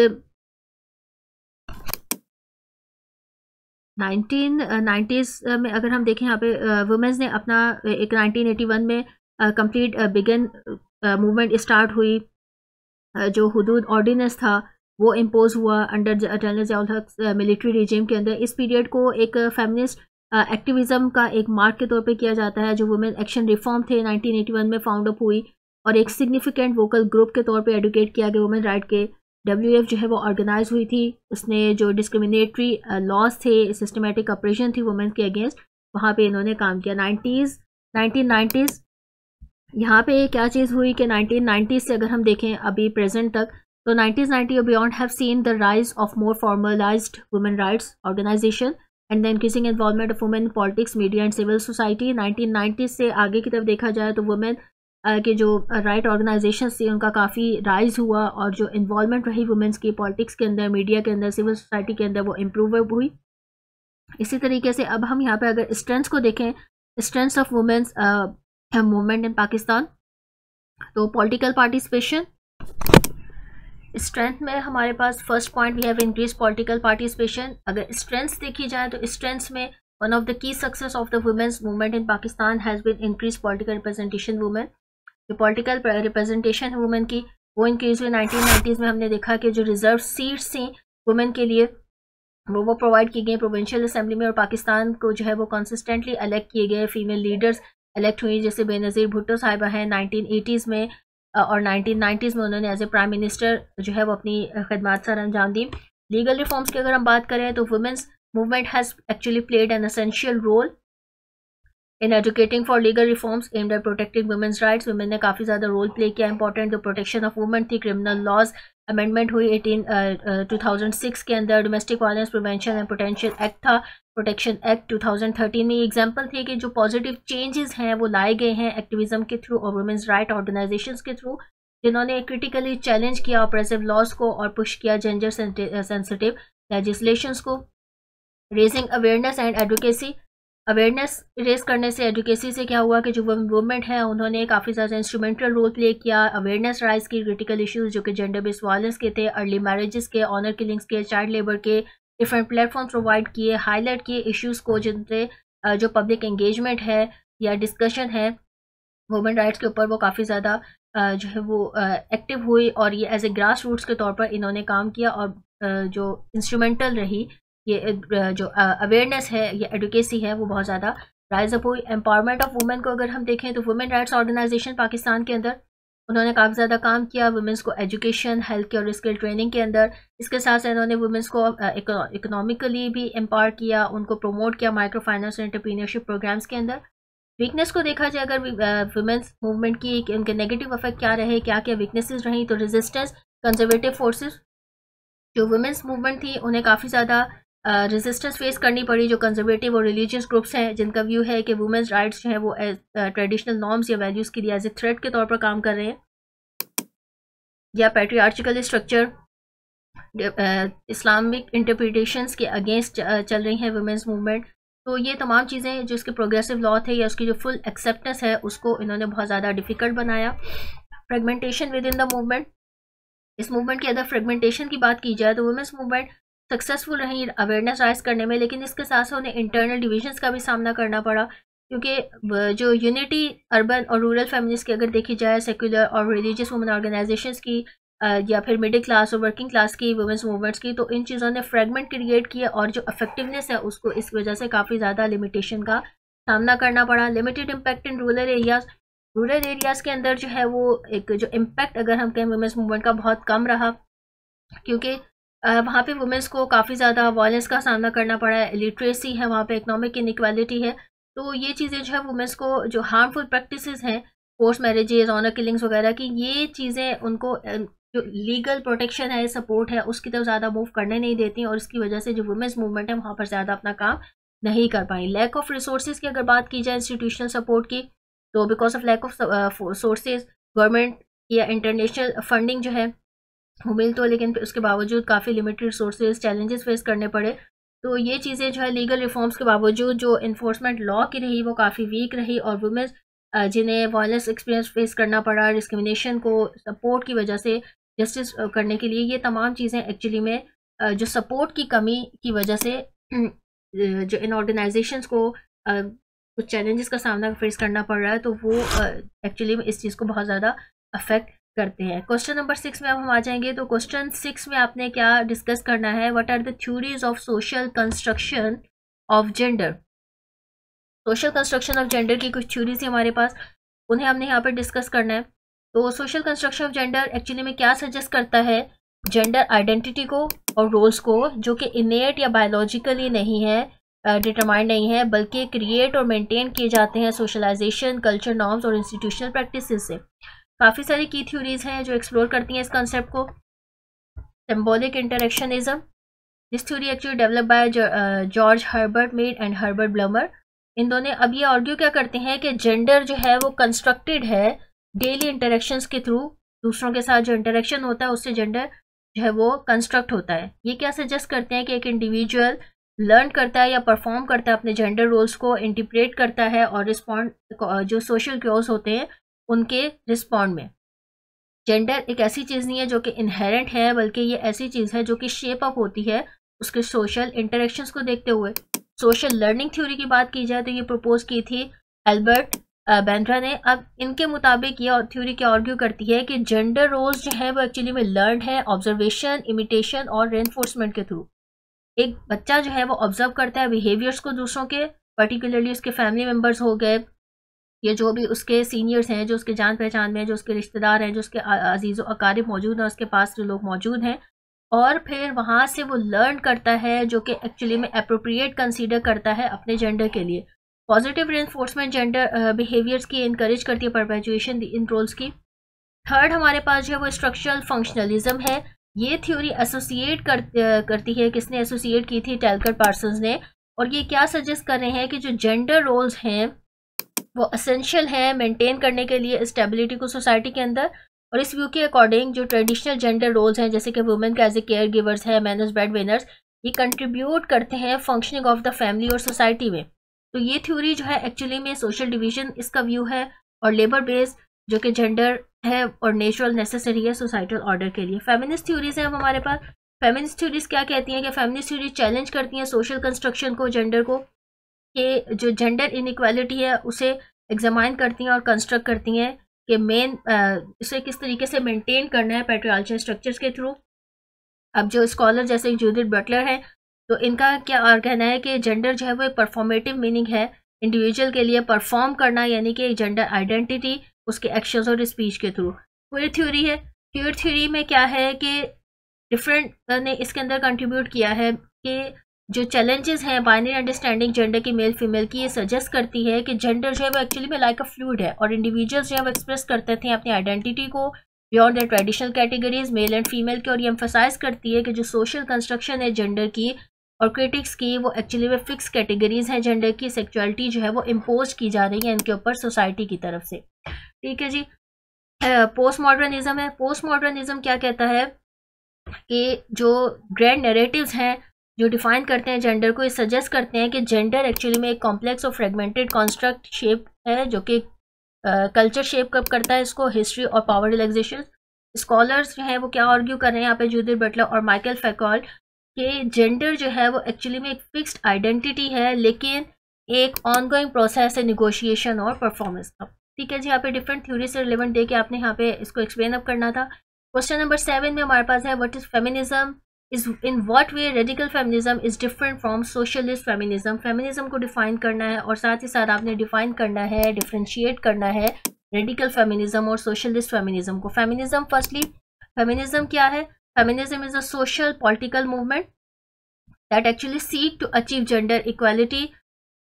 1990s में अगर हम देखें यहाँ पे वुमेन्स ने अपना एक 1981 में कंप्लीट बिगिन मूवमेंट स्टार्ट हुई। जो हुदूद ऑर्डिनेंस था वो इम्पोज हुआ अंडर जनरल ज़ियाउल हक मिलिट्री रिजीम के अंदर। इस पीरियड को एक फेमिनिस्ट एक्टिविज़म का एक मार्क के तौर पे किया जाता है। जो वुमेन एक्शन रिफॉर्म थे 1981 में फाउंड अप हुई, और एक सिग्निफिकेंट वोकल ग्रुप के तौर पे एडवोकेट किया गया वुमेन राइट के। WF जो है वो ऑर्गेनाइज हुई थी, उसने जो डिस्क्रिमिनेटरी लॉज थे, सिस्टमेटिक ऑपरेशन थी वुमेन के अगेंस्ट, वहाँ पे इन्होंने काम किया। 1990s यहाँ पे क्या चीज़ हुई कि 1990s से अगर हम देखें अभी प्रेजेंट तक, तो 1990 और beyond have seen the rise of more formalised women rights organisation and the increasing involvement of women in politics, media and civil society. 1990s से आगे की तरफ देखा जाए तो वुमेन के जो राइट ऑर्गेनाइजेशन थी उनका काफ़ी राइज हुआ, और जो इन्वॉल्वमेंट रही वुमेन्स की पॉलिटिक्स के अंदर, मीडिया के अंदर, सिविल सोसाइटी के अंदर, वो इम्प्रूव हुई। इसी तरीके से अब हम यहाँ पे अगर स्ट्रेंथ्स को देखें, strengths of women's movement in Pakistan, तो पॉलिटिकल पार्टिसिपेशन स्ट्रेंथ में हमारे पास first point we have increase political participation. अगर स्ट्रेंथ्स देखी जाए तो स्ट्रेंथ्स में one of the key success of the women's movement in Pakistan has been increase political representation women. जो पॉलिटिकल रिप्रेजेंटेशन है वुमेन की वो इंक्रीज हुई 1990s में। हमने देखा कि जो रिजर्व सीट्स थी वुमेन के लिए वो प्रोवाइड की गई प्रोविंशियल असेंबली में, और पाकिस्तान को जो है वो कंसिस्टेंटली इलेक्ट किए गए फीमेल लीडर्स इलेक्ट हुई, जैसे बेनज़ीर भुट्टो साहिबा हैं 1980s में, और 1990s में उन्होंने एज ए प्राइम मिनिस्टर जो है वो अपनी खिदमत सर अंजाम दी। लीगल रिफॉर्म्स की अगर हम बात करें तो women's movement has actually played an essential role in educating for legal reforms aimed at protecting women's rights, women ने काफ़ी ज़्यादा रोल प्ले किया इंपॉर्टेंट। जो प्रोटेक्शन ऑफ वुमेन थी, क्रिमिनल लॉज अमेंडमेंट हुई 2006 के अंदर। Domestic violence prevention and potential act था, प्रोटेक्शन एक्ट 2013 में। एग्जाम्पल थे कि जो पॉजिटिव चेंजेस हैं वो लाए गए हैं एक्टिविज्म के थ्रू और वुमेन्स राइट ऑर्गेनाइजेशंस के थ्रू, जिन्होंने क्रिटिकली चैलेंज किया ऑप्रेसिव लॉज को और पुश किया जेंडर सेंसिटिव लेजिस्लेशंस को। Raising awareness and advocacy, awareness raise करने से, एजुकेसी से क्या हुआ कि जो वुमेन है उन्होंने काफ़ी ज़्यादा इंस्ट्रूमेंटल रोल प्ले किया, अवेयरनेस राइज की क्रिटिकल इश्यूज जो कि जेंडर बेस्ड वायलेंस के थे, अर्ली मैरिजेस के, ऑनर किलिंग्स के, चाइल्ड लेबर के, डिफरेंट प्लेटफॉर्म प्रोवाइड किए, हाईलाइट किए इश्यूज़ को जिनसे जो पब्लिक एंगेजमेंट है या डिस्कशन है वुमेन राइट्स के ऊपर वो काफ़ी ज़्यादा जो है वो एक्टिव हुई और ये एज ए ग्रास रूट्स के तौर पर इन्होंने काम किया। और जो इंस्ट्रूमेंटल रही ये जो अवेयरनेस है या एडुकेसी है वो बहुत ज़्यादा राइज अप हुई। एम्पावरमेंट ऑफ वुमेन को अगर हम देखें तो वुमेन राइट्स ऑर्गेनाइजेशन पाकिस्तान के अंदर उन्होंने काफ़ी ज़्यादा काम किया वुमेन्स को एजुकेशन, हेल्थ केयर और स्किल ट्रेनिंग के अंदर। इसके साथ साथ इन्होंने वुमेन्स को इकोनॉमिकली भी एम्पावर किया, उनको प्रमोट किया माइक्रो फाइनेंस और एंटरप्रीनियरशिप प्रोग्राम्स के अंदर। वीकनेस को देखा जाए अगर वुमेन्स मूवमेंट की उनके नेगेटिव इफेक्ट क्या रहे, क्या क्या वीकनेसेस रही, तो रेजिस्टेंस, कंजर्वेटिव फोर्सेस, जो वुमेन्स मूवमेंट थी उन्हें काफ़ी ज़्यादा रेजिस्टेंस फेस करनी पड़ी। जो कंजर्वेटिव और रिलीजियस ग्रुप्स हैं जिनका व्यू है कि वुमेन्स राइट्स जो है वो ट्रेडिशनल नॉर्म्स या वैल्यूज़ के लिए एज ए थ्रेट के तौर पर काम कर रहे हैं, या पैट्रियार्चिकल स्ट्रक्चर इस्लामिक इंटरप्रिटेशंस के अगेंस्ट चल रही हैं वुमेन्स मूवमेंट। तो ये तमाम चीज़ें जो इसके प्रोग्रेसिव लॉ थे या उसकी जो फुल एक्सेप्टेंस है उसको इन्होंने बहुत ज़्यादा डिफ़िकल्ट बनाया। Fragmentation with in the movement, इस मूवमेंट के अगर फ्रेगमेंटेशन की बात की जाए तो वुमेन्स मूवमेंट सक्सेसफुल रही अवेयरनेस राइज करने में, लेकिन इसके साथ साथ उन्हें इंटरनल डिविजन्स का भी सामना करना पड़ा, क्योंकि जो यूनिटी अर्बन और रूरल फैमिलीज़ की अगर देखी जाए, सेक्युलर और रिलीजियस वुमेन ऑर्गेनाइजेशंस की या फिर मिडिल क्लास और वर्किंग क्लास की वुमेन्स मूवमेंट्स की, तो इन चीज़ों ने फ्रेगमेंट क्रिएट किया और जो इफेक्टिवनेस है उसको इस वजह से काफ़ी ज़्यादा लिमिटेशन का सामना करना पड़ा। Limited impact in rural areas के अंदर जो है वो एक जो इम्पैक्ट अगर हम कहें वुमेन्स मूवमेंट का बहुत कम रहा, क्योंकि वहाँ पे वुमेन्स को काफ़ी ज़्यादा वायलेंस का सामना करना पड़ा है, लिटरेसी है वहाँ पे, इकोनॉमिक इनइक्वालिटी है। तो ये चीज़ें जो है वुमेन्स को जो हार्मफुल प्रैक्टिसेस हैं, फोर्स मैरिजेस, ऑनर किलिंग्स वगैरह की, ये चीज़ें उनको जो लीगल प्रोटेक्शन है, सपोर्ट है, उसकी तरफ ज़्यादा मूव करने नहीं देती और इसकी वजह से जो वुमेन्स मूवमेंट है वहाँ पर ज़्यादा अपना काम नहीं कर पाई। लैक ऑफ रिसोर्सेज की अगर बात की जाए इंस्टीट्यूशनल सपोर्ट की, तो because of lack of sources government या इंटरनेशनल फंडिंग जो है वो मिल तो, लेकिन उसके बावजूद काफ़ी लिमिटेड रिसोर्सेज चैलेंजेस फेस करने पड़े। तो ये चीज़ें जो है लीगल रिफॉर्म्स के बावजूद जो इन्फोर्समेंट लॉ की रही वो काफ़ी वीक रही और वुमेन्स जिन्हें वायलेंस एक्सपीरियंस फेस करना पड़ा डिस्क्रिमिनेशन को सपोर्ट की वजह से जस्टिस करने के लिए, ये तमाम चीज़ें एक्चुअली में जो सपोर्ट की कमी की वजह से जो इन ऑर्गेनाइजेशंस को कुछ चैलेंजेस का सामना फेस करना पड़ रहा है, तो वो एक्चुअली में इस चीज़ को बहुत ज़्यादा अफेक्ट करते हैं। क्वेश्चन नंबर 6 में अब हम आ जाएंगे। तो क्वेश्चन 6 में आपने क्या डिस्कस करना है, what are the theories of social construction of gender. Social construction of gender की कुछ थ्योरीज हमारे पास, उन्हें हमने यहाँ पर डिस्कस करना है। तो social construction of gender actually में क्या सजेस्ट करता है, जेंडर आइडेंटिटी को और रोल्स को, जो कि इनेट या बायोलॉजिकली नहीं है, डिटरमाइंड नहीं है, बल्कि क्रिएट और मेंटेन किए जाते हैं सोशलाइजेशन, कल्चर नॉर्म्स और इंस्टीट्यूशनल प्रैक्टिसेस से। काफ़ी सारी की थ्योरीज हैं जो एक्सप्लोर करती हैं इस कंसेप्ट को। Symbolic interactionism, this theory actually develop by George Herbert Mead and Herbert Blumer. इन दोनों अब ये आर्ग्यू क्या करते हैं कि जेंडर जो है वो कंस्ट्रक्टेड है डेली इंटरेक्शंस के थ्रू, दूसरों के साथ जो इंटरेक्शन होता है उससे जेंडर जो है वो कंस्ट्रक्ट होता है। ये क्या सजेस्ट करते हैं कि एक इंडिविजुअल लर्न करता है या परफॉर्म करता है अपने जेंडर रोल्स को, इंटरप्रेट करता है और रिस्पॉन्ड जो सोशल क्योज होते हैं उनके रिस्पॉन्ड में। जेंडर एक ऐसी चीज़ नहीं है जो कि इनहेरेंट है, बल्कि ये ऐसी चीज़ है जो कि शेप अप होती है उसके सोशल इंटरेक्शंस को देखते हुए। सोशल लर्निंग थ्योरी की बात की जाए तो ये प्रपोज की थी एल्बर्ट बैंड्रा ने। अब इनके मुताबिक ये थ्योरी क्या आर्ग्यू करती है कि जेंडर रोल्स जो है वो एक्चुअली में लर्न है ऑब्जर्वेशन, इमिटेशन और रेनफोर्समेंट के थ्रू। एक बच्चा जो है वो ऑब्जर्व करता है बिहेवियर्स को दूसरों के, पर्टिकुलरली उसके फैमिली मेम्बर्स हो गए या जो भी उसके सीनियर्स हैं, जो उसके जान पहचान में हैं, जो उसके रिश्तेदार हैं, जो उसके अजीज़ व अकारिब मौजूद हैं, उसके पास जो लोग मौजूद हैं, और फिर वहाँ से वो लर्न करता है जो कि एक्चुअली में अप्रोप्रिएट कंसीडर करता है अपने जेंडर के लिए। पॉजिटिव रेनफोर्समेंट जेंडर बिहेवियर्स की इनकरेज करती है, परपेचुएशन इन रोल्स की। थर्ड हमारे पास जो है वो स्ट्रक्चरल फंक्शनलिज्म है। ये थ्योरी एसोसिएट करती है, किसने एसोसिएट की थी? टेलकर पार्सन्स ने। और ये क्या सजेस्ट कर रहे हैं कि जो जेंडर रोल्स हैं वो असेंशियल है मेंटेन करने के लिए स्टेबिलिटी को सोसाइटी के अंदर। और इस व्यू के अकॉर्डिंग जो ट्रेडिशनल जेंडर रोल्स हैं, जैसे कि वुमेन का एज ए केयर गिवर्स है, मैन एज ब्रेड विनर्स, ये कंट्रीब्यूट करते हैं फंक्शनिंग ऑफ द फैमिली और सोसाइटी में। तो ये थ्योरी जो है एक्चुअली में सोशल डिवीजन इसका व्यू है, और लेबर बेस्ड जो कि जेंडर है और नेचुरल नेसेसरी है सोसाइटल ऑर्डर के लिए। फेमिनिस्ट थ्योरीज हैं हमारे पास। फेमिनिस्ट थ्योरीज क्या कहती हैं कि फेमिनिस्ट थ्योरीज चैलेंज करती हैं सोशल कंस्ट्रक्शन को, जेंडर को, कि जो जेंडर इनइक्वालिटी है उसे एग्जामाइन करती हैं और कंस्ट्रक्ट करती हैं कि मेन इसे किस तरीके से मेंटेन करना है पैट्रियार्चल स्ट्रक्चर्स के थ्रू। अब जो स्कॉलर जैसे जूडिथ बटलर है, तो इनका क्या कहना है कि जेंडर जो है वो एक परफॉर्मेटिव मीनिंग है, इंडिविजुअल के लिए परफॉर्म करना, यानी कि जेंडर आइडेंटिटी उसके एक्शंस और स्पीच के थ्रू। क्वेयर थ्योरी है। क्वेयर थ्योरी में क्या है कि डिफरेंट ने इसके अंदर कंट्रीब्यूट किया है कि जो चैलेंजेस हैं बाइनरी अंडरस्टैंडिंग जेंडर की मेल फीमेल की, ये सजेस्ट करती है कि जेंडर जो है वो एक्चुअली में लाइक अ फ्लूइड है, और इंडिविजुअल्स जो है वो एक्सप्रेस करते थे अपनी आइडेंटिटी को beyond the traditional categories male and female के। और ये एम्फसाइज करती है कि जो सोशल कंस्ट्रक्शन है जेंडर की और क्रिटिक्स की, वो एक्चुअली में फिक्स कैटेगरीज हैं जेंडर की, सेक्चुअलिटी जो है वो इम्पोज की जा रही है इनके ऊपर सोसाइटी की तरफ से। ठीक है जी। पोस्ट मॉडर्निज्म है। पोस्ट मॉडर्निज्म क्या कहता है कि जो ग्रैंड नैरेटिव्स हैं जो डिफाइन करते हैं जेंडर को, ये सजेस्ट करते हैं कि जेंडर एक्चुअली में एक कॉम्प्लेक्स और फ्रेगमेंटेड कॉन्स्ट्रक्ट शेप है, जो कि कल्चर शेप कब करता है इसको, हिस्ट्री और पावर रिलैक्सेशन। स्कॉलर्स जो हैं वो क्या आर्ग्यू कर रहे हैं यहाँ पे, जूडिथ बटलर और माइकल फैकॉल्ट, कि जेंडर जो है वो एक्चुअली में एक फिक्स्ड आइडेंटिटी है, लेकिन एक ऑनगोइंग प्रोसेस है निगोशिएशन और परफॉर्मेंस का। ठीक है जी। यहाँ पे डिफरेंट थ्योरी से रिलेवेंट दे के आपने यहाँ पे इसको एक्सप्लेन अप करना था। क्वेश्चन नंबर 7 में हमारे पास है, what is feminism, is in what way radical feminism is different from socialist feminism. Feminism को डिफाइन करना है और साथ ही साथ आपने डिफाइन करना है, डिफरेंशिएट करना है रेडिकल फेमिनिज्म और सोशलिस्ट फेमिनिज्म को। फेमिनिज्म, फर्स्टली फेमिनिज्म क्या है? Feminism is a social political movement that actually seek to achieve gender equality,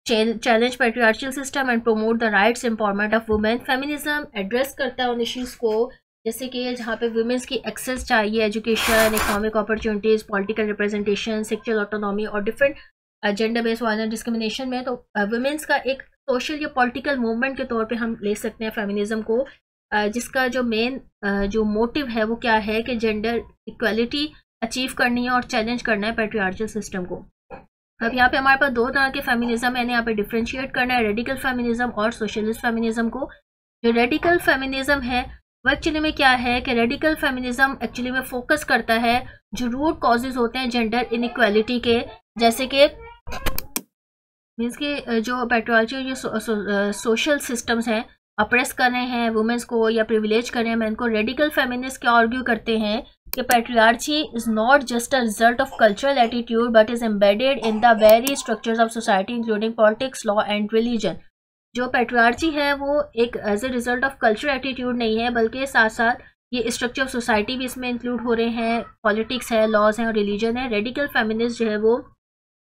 challenge patriarchal system and promote the rights empowerment of women. Feminism address करता है उन issues को, जैसे कि जहाँ पे वुमेन्स की एक्सेस चाहिए, education, economic opportunities, political representation, sexual autonomy और different gender based violence discrimination में। तो वुमेन्स का एक सोशल या पॉलिटिकल मूवमेंट के तौर पे हम ले सकते हैं फेमिनिज्म को, जिसका जो मेन जो मोटिव है वो क्या है कि जेंडर इक्वालिटी अचीव करनी है और चैलेंज करना है पैट्रियार्चल सिस्टम को। अब यहाँ पे हमारे पास दो तरह के फेमिनिज्म है, यहाँ पे डिफरेंशिएट करना है रेडिकल फेमिनिज्म और सोशलिस्ट फेमिनिज्म को। जो रेडिकल फेमिनिज्म है वो एक्चुअली में क्या है कि रेडिकल फेमिनिज्म एक्चुअली में फोकस करता है जो रूट कॉजेज होते हैं जेंडर इनइक्वालिटी के, जैसे कि मीन्स के जो पैट्रियार्चल जो सोशल सिस्टम्स हैं अप्रेस कर रहे हैं वुमेन्स को या प्रिविलेज कर रहे हैं मैन को। रेडिकल फेमिनिस्ट क्या आर्ग्यू करते हैं कि patriarchy is not just a result of cultural attitude but is embedded in the very structures of society including politics, law and religion. जो पैट्रियार्ची है वो एक as a result of cultural attitude नहीं है, बल्कि साथ साथ ये स्ट्रक्चर ऑफ सोसाइटी भी इसमें इंक्लूड हो रहे हैं, पॉलिटिक्स है, लॉज हैं और रिलीजन है। रेडिकल फेमिनिस्ट जो है वो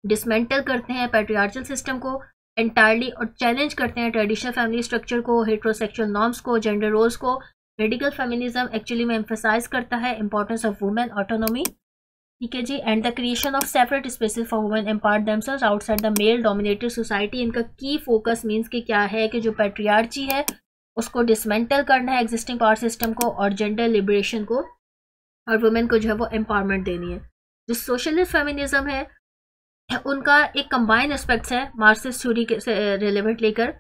डिसमेंटल करते हैं पैट्रियार्चल सिस्टम को एंटायरली और चैलेंज करते हैं ट्रेडिशनल फैमिली स्ट्रक्चर को, हेट्रोसेक्सुअल नॉर्म्स को, जेंडर रोल्स को। रेडिकल फेमिनिज्म एक्चुअली में एम्फसाइज करता है इंपॉर्टेंस ऑफ वुमेन ऑटोनॉमी, ठीक है जी, and the creation of separate spaces for women empower themselves outside the male dominated society. इनका की फोकस मीन्स कि क्या है कि जो पैट्रियार्ची है उसको डिसमेंटल करना है एग्जिस्टिंग पावर सिस्टम को और जेंडर लिबरेशन को और वुमेन को जो है वो एम्पावरमेंट देनी है। जो सोशलिस्ट फेमिनिज्म है उनका एक कंबाइन एस्पेक्ट्स है मार्क्सिस्ट थ्योरी के से रिलेवेंट लेकर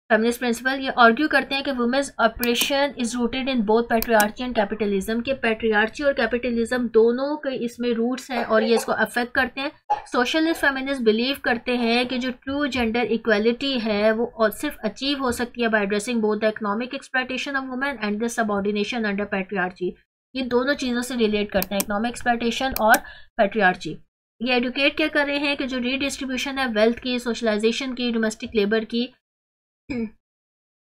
फेमिनिस्ट प्रिंसिपल। ये आर्ग्यू करते हैं कि women's oppression is rooted in both patriarchy and capitalism, के पैट्रियार्ची और कैपिटलिज्म दोनों के इसमें रूट्स हैं और ये इसको अफेक्ट करते हैं। सोशलिस्ट फेमिनिस्ट बिलीव करते हैं कि जो ट्रू जेंडर इक्वालिटी है वो और सिर्फ अचीव हो सकती है by addressing both the economic exploitation of women and the subordination under patriarchy. ये दोनों चीज़ों से रिलेट करते हैं, इकोनॉमिक एक्सप्लॉयटेशन और पैट्रियार्ची। ये एडुकेट क्या कर रहे हैं कि जो रीडिस्ट्रीब्यूशन है वेल्थ की, सोशलाइजेशन की, डोमेस्टिक लेबर की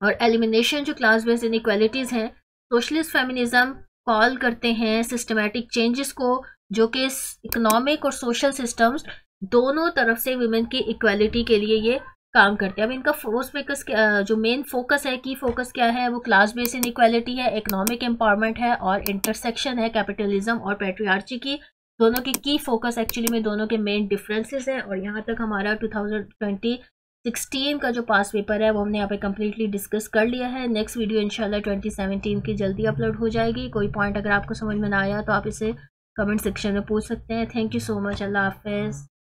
और एलिमिनेशन जो क्लास बेस्ड इनइक्वालिटीज़ हैं, सोशलिस्ट फेमिनिज्म कॉल करते हैं सिस्टमैटिक चेंजेस को जो कि इकोनॉमिक और सोशल सिस्टम्स दोनों तरफ से वुमेन की इक्वालिटी के लिए ये काम करते हैं। अब इनका फोकस जो मेन फोकस है, की फोकस क्या है, वो क्लास बेस्ड इनइक्वालिटी है, इकोनॉमिक एम्पावरमेंट है और इंटरसेक्शन है कैपिटलिज्म और पैट्रियार्ची की। दोनों की फोकस एक्चुअली में दोनों के मेन डिफरेंसेस हैं। और यहाँ तक हमारा 2016 का जो पास पेपर है वो हमने यहाँ पे कम्प्लीटली डिस्कस कर लिया है। नेक्स्ट वीडियो इंशाल्लाह 2017 की जल्दी अपलोड हो जाएगी। कोई पॉइंट अगर आपको समझ में ना आया तो आप इसे कमेंट सेक्शन में पूछ सकते हैं। Thank you so much. Allah हाफिज़।